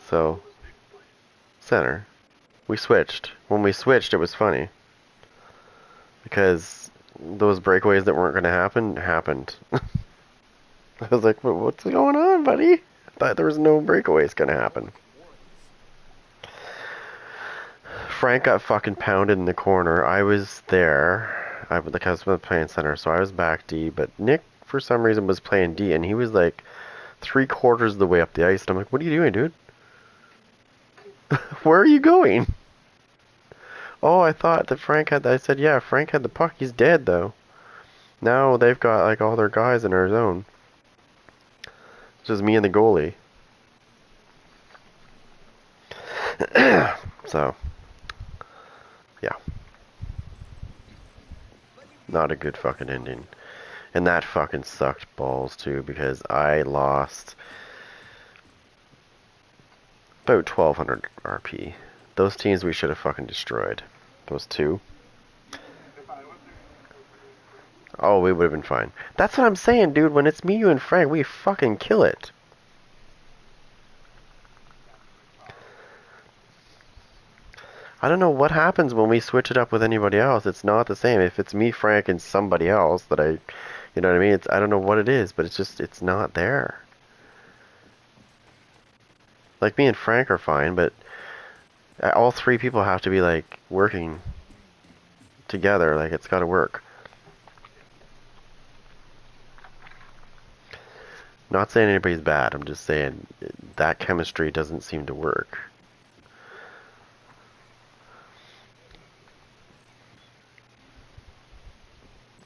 So center. We switched. When we switched, it was funny because those breakaways that weren't gonna happen happened. I was like, what's going on, buddy? I thought there was no breakaways gonna happen. Frank got fucking pounded in the corner. I was there. I was playing center, so I was back D. But Nick, for some reason, was playing D, and he was like 3/4 of the way up the ice. And I'm like, what are you doing, dude? Where are you going? Oh, I thought that Frank had. I said, yeah, Frank had the puck. He's dead though. Now they've got like all their guys in our zone. It's just me and the goalie. So, yeah. Not a good fucking ending. And that fucking sucked balls too, because I lost about 1200 RP. Those teams we should have fucking destroyed. Those 2. Oh, we would have been fine. That's what I'm saying, dude. When it's me, you, and Frank, we fucking kill it. I don't know what happens when we switch it up with anybody else. It's not the same. If it's me, Frank, and somebody else that I, you know what I mean? I don't know what it is, but it's just, it's not there. Like, me and Frank are fine, but all 3 people have to be, like, working together. Like, it's gotta work. Not saying anybody's bad. I'm just saying that chemistry doesn't seem to work.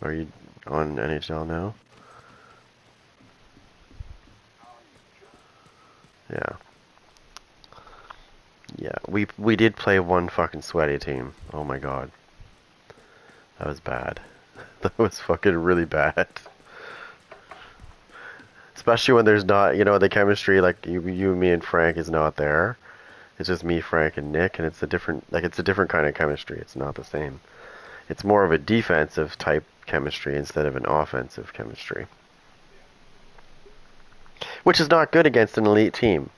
Are you on NHL now? Yeah. Yeah, we did play one fucking sweaty team. Oh my god. That was bad. That was fucking really bad. Especially when there's not, you know, the chemistry like you, me, and Frank is not there. It's just me, Frank, and Nick, and it's a different kind of chemistry. It's not the same. It's more of a defensive type chemistry instead of an offensive chemistry. Which is not good against an elite team,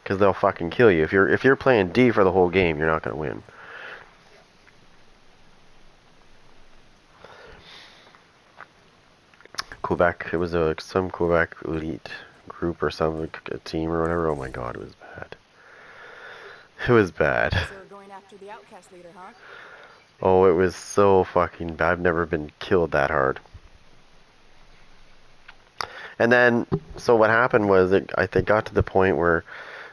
because they'll fucking kill you. If you're playing D for the whole game, you're not gonna win. Quebec, it was some Quebec elite group or some team or whatever. Oh my god, it was bad. It was bad. So we're going after the outcast leader, huh? Oh, it was so fucking bad. I've never been killed that hard. And then, so what happened was, I think, got to the point where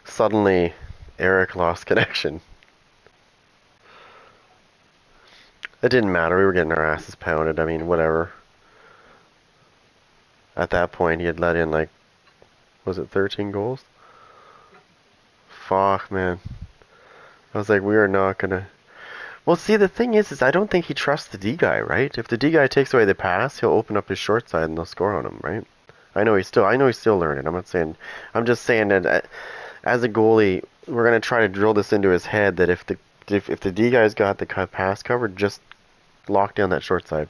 suddenly Eric lost connection. It didn't matter. We were getting our asses pounded. I mean, whatever. At that point, he had let in, like, was it 13 goals? Fuck, man. I was like, we are not gonna. Well, see, the thing is I don't think he trusts the D guy, right? If the D guy takes away the pass, he'll open up his short side and they'll score on him, right? I know he's still learning. I'm just saying that as a goalie, we're gonna try to drill this into his head that if the D guy's got the pass covered, just lock down that short side.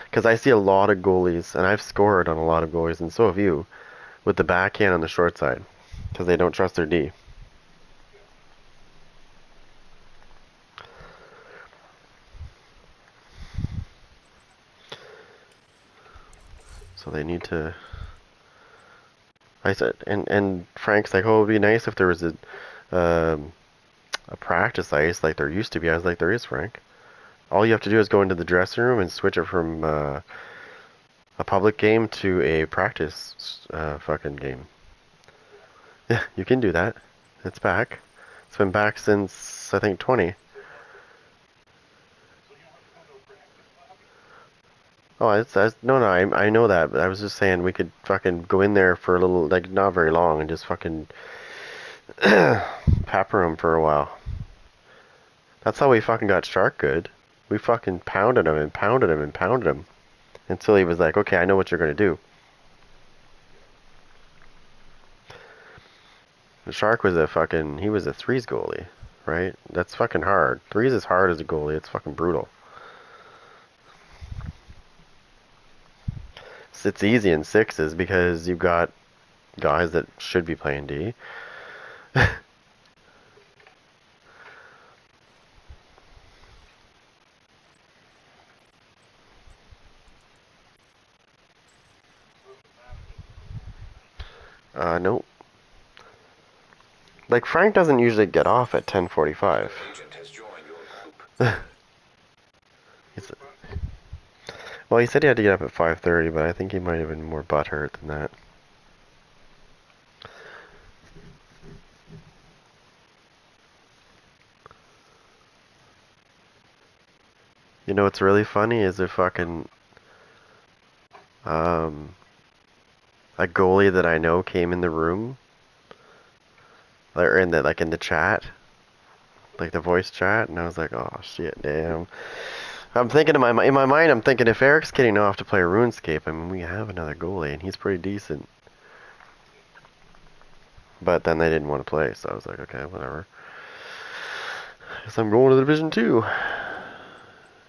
Because I see a lot of goalies, and I've scored on a lot of goalies, and so have you, with the backhand on the short side, because they don't trust their D. So they need to. I said, and Frank's like, oh, it'd be nice if there was a practice ice like there used to be. I was like, there is, Frank. All you have to do is go into the dressing room and switch it from a public game to a practice fucking game. Yeah, you can do that. It's back. It's been back since I think 20. Oh, no, I know that, but I was just saying we could fucking go in there for a little, like, not very long, and just fucking pepper him for a while. That's how we fucking got Shark good. We fucking pounded him and pounded him and pounded him until he was like, okay, I know what you're gonna do. The Shark was he was a threes goalie, right? That's fucking hard. Threes is hard as a goalie. It's fucking brutal. It's easy in sixes because you've got guys that should be playing D. Nope. Like, Frank doesn't usually get off at 10:45. Your agent has joined your group. Well, he said he had to get up at 5:30, but I think he might have been more butthurt than that. You know what's really funny is if fucking um a goalie that I know came in the room, or in the chat, like the voice chat, and I was like, oh shit, damn. I'm thinking in my mind, I'm thinking if Eric's getting off to play RuneScape, I mean we have another goalie and he's pretty decent. But then they didn't want to play, so I was like, okay, whatever. Guess I'm going to the Division 2.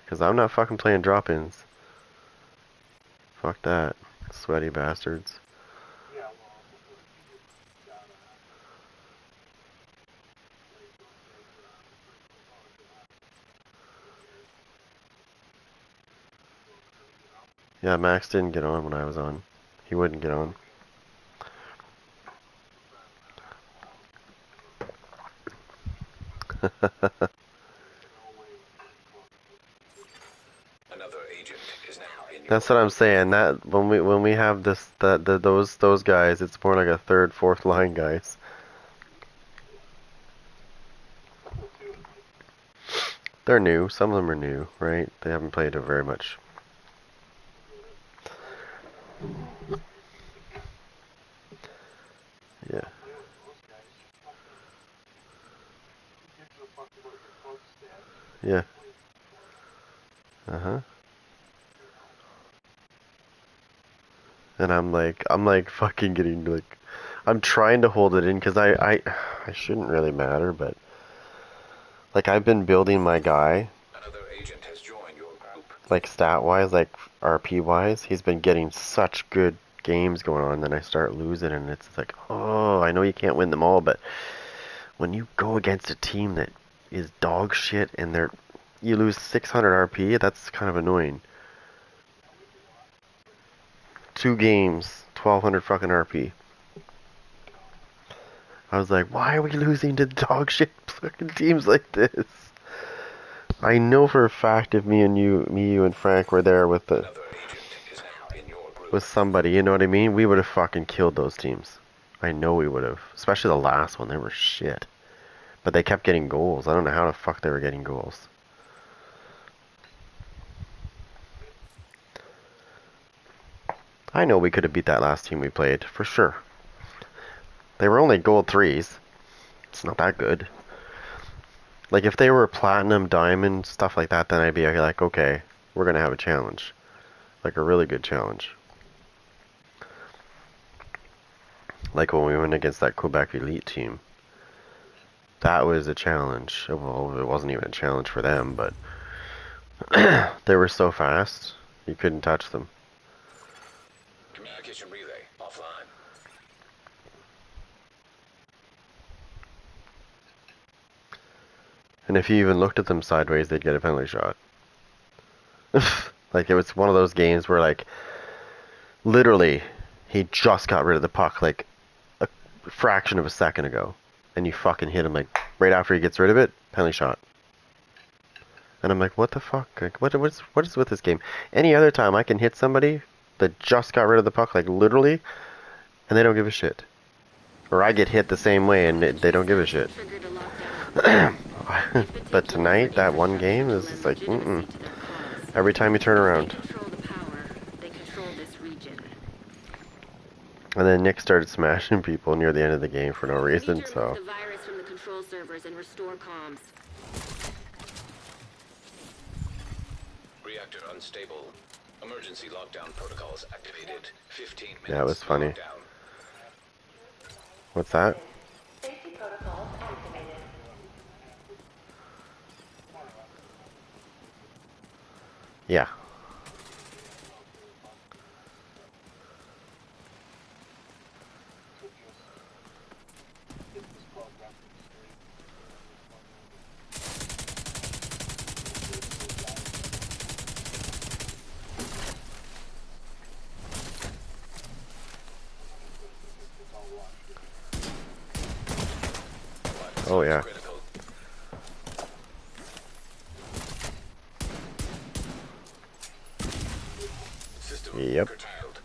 Because I'm not fucking playing drop-ins. Fuck that. Sweaty bastards. Yeah, Max didn't get on when I was on. He wouldn't get on. Another agent is now in your That's what I'm saying. That when we have those guys, it's more like a third, fourth line guys. They're new. Some of them are new, right? They haven't played it very much. Yeah. Yeah. Uh-huh. And I'm like fucking getting like, I'm trying to hold it in because I shouldn't really matter, but like I've been building my guy, Another agent has joined your group. like stat-wise, like RP-wise, he's been getting such good games going on, then I start losing, and it's like, oh, I know you can't win them all, but when you go against a team that is dog shit and you lose 600 RP, that's kind of annoying. 2 games, 1200 fucking RP. I was like, why are we losing to dog shit fucking teams like this? I know for a fact if you and Frank were there with Another agent is now in your group. somebody, you know what I mean? We would have fucking killed those teams. I know we would have. Especially the last one, they were shit. But they kept getting goals. I don't know how the fuck they were getting goals. I know we could have beat that last team we played, for sure. They were only gold 3s. It's not that good. Like, if they were platinum, diamond, stuff like that, then I'd be like, okay, we're gonna have a challenge. Like, a really good challenge. Like when we went against that Quebec Elite team. That was a challenge. Well, it wasn't even a challenge for them, but they were so fast, you couldn't touch them. Communication relay offline. And if you even looked at them sideways, they'd get a penalty shot. Like, it was one of those games where, like, literally, he just got rid of the puck, like, a fraction of a second ago. And you fucking hit him, like, right after he gets rid of it, penalty shot. And I'm like, what the fuck? Like, what is with this game? Any other time I can hit somebody that just got rid of the puck, like, literally, and they don't give a shit. Or I get hit the same way and they don't give a shit. Triggered a lockdown. In But particular, tonight, that one infrastructure game to is lend just like, legitimacy to their cause. every time you turn If they around. control the power, they control this region. And then Nick started smashing people near the end of the game for no We need to reason, remove so. the virus from the control servers and restore comms. Reactor unstable. Emergency lockdown protocols activated. 15 Yeah, it minutes was funny. lockdown. What's that? Safety protocols activated. Yeah. Oh, yeah. Critical. System Yep. curtailed.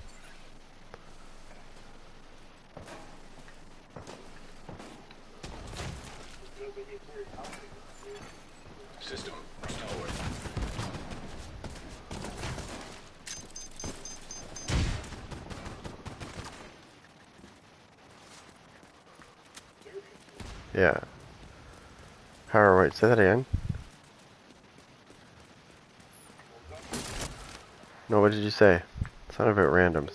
System restored. Yeah. Power, wait, say that again? No, what did you say? It's not about randoms.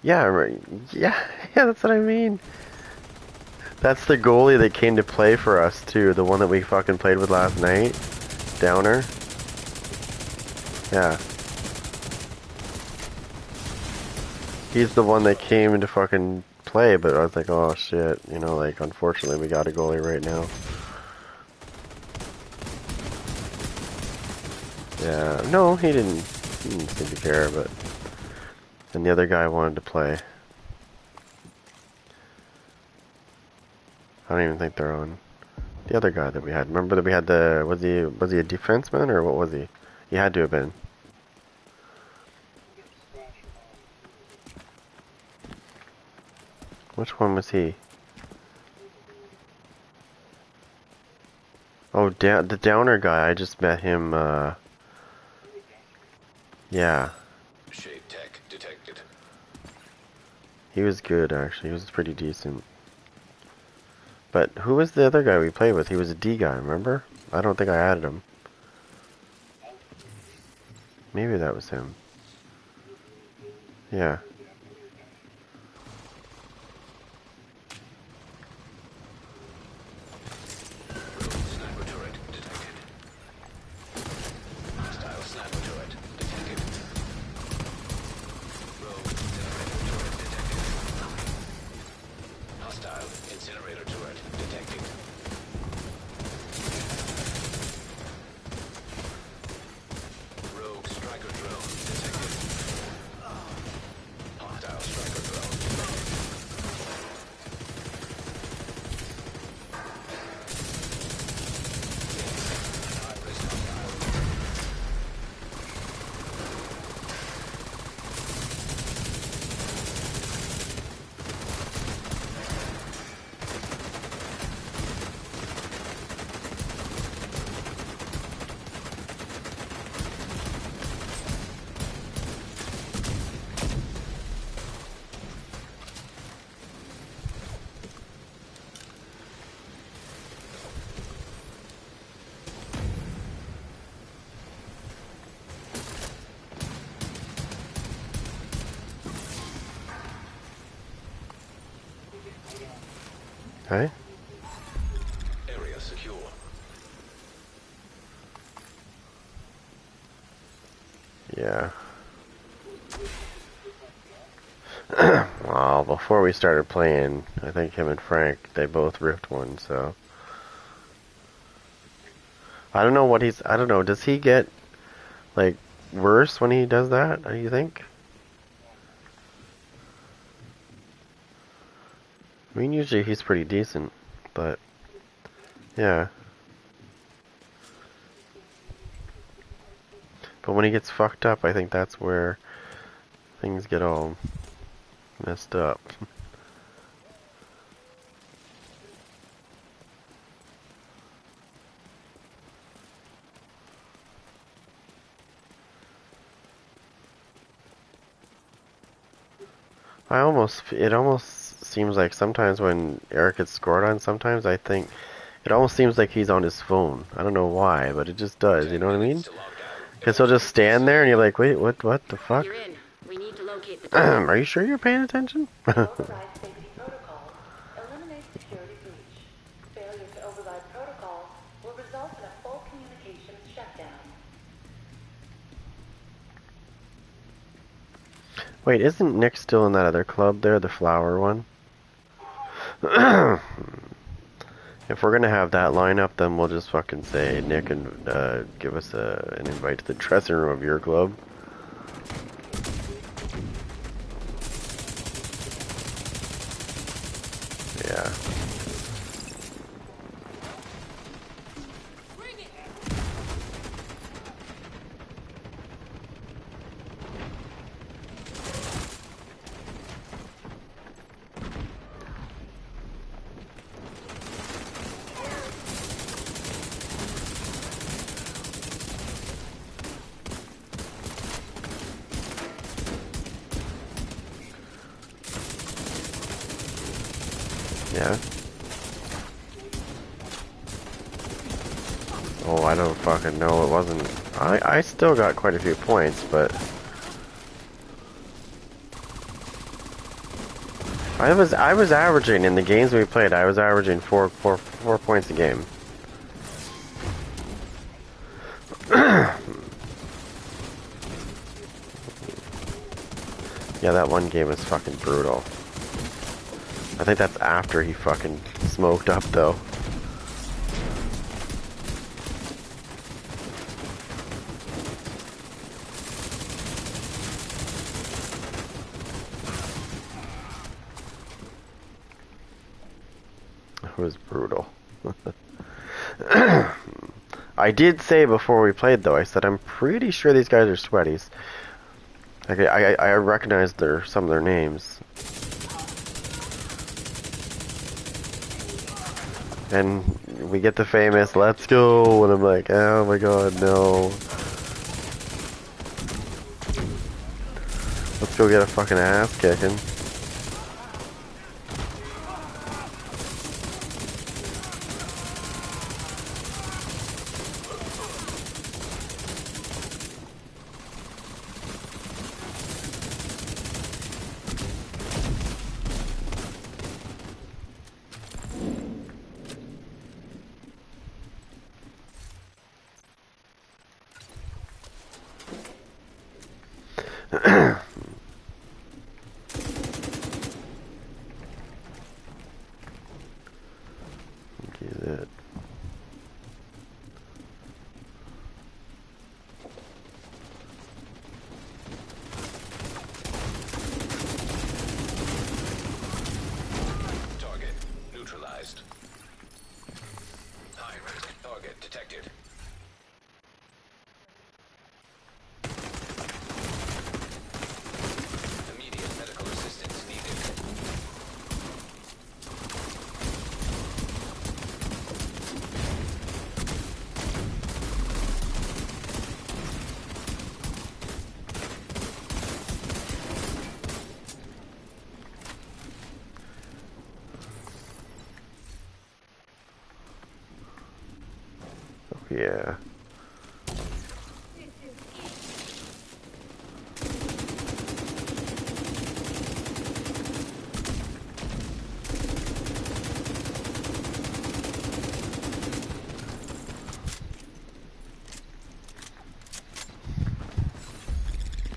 Yeah, right. Yeah, yeah, that's what I mean. That's the goalie that came to play for us, too. The one that we fucking played with last night. Downer. Yeah. He's the one that came to fucking play, but I was like, oh shit, you know, like, unfortunately we got a goalie right now. Yeah, no, he didn't seem to care, but, and the other guy wanted to play. I don't even think they're on. The other guy that we had, remember that we had was he a defenseman, or what was he? He had to have been. Which one was he? Oh, the downer guy. I just met him. Yeah, Shade tech detected. he was good actually. He was pretty decent. But who was the other guy we played with? He was a D guy, remember? I don't think I added him. Maybe that was him. Yeah. Sniper turret detected. Hostile sniper turret detected. Rogue incinerator turret detected. Hostile incinerator turret detected. Rogue striker drone detected. Hostile striker drone detected. High-risk hostile. Hey? Area secure. Yeah. Well, before we started playing, I think him and Frank, they both ripped one, so. I don't know what I don't know, does he get, like, worse when he does that, do you think? I mean, usually he's pretty decent, but, yeah. But when he gets fucked up, I think that's where things get all messed up. It almost seems like sometimes when Eric gets scored on, sometimes I think it almost seems like he's on his phone. I don't know why, but it just does, you 10 know what I minutes mean? to lockdown. Because he'll just stand there and you're like, wait, what the fuck? You're in. We need to locate the target. Are you sure you're paying attention? Override safety protocols. Eliminate security breach. Failure to override protocols will result in a full communications shutdown. Wait, isn't Nick still in that other club there, the flower one? If we're gonna have that lineup, then we'll just fucking say Nick and give us an invite to the dressing room of your club. Yeah. Yeah. Oh, I don't fucking know. It wasn't. I still got quite a few points, but I was averaging in the games we played. I was averaging four points a game. Yeah, that one game was fucking brutal. I think that's after he fucking smoked up, though. It was brutal. I did say before we played, though, I said I'm pretty sure these guys are sweaties. Like, I recognize some of their names. And we get the famous "Let's go," and I'm like, oh my god, no. Let's go get a fucking ass kicking. Get it. Target neutralized. High risk target detected. Immediate medical assistance needed. Yeah.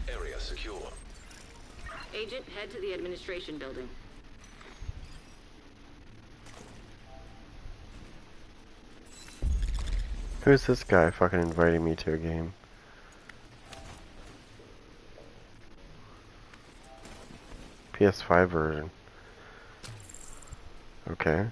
Area secure. Agent, head to the administration building. Who's this guy fucking inviting me to a game? PS5 version. Okay.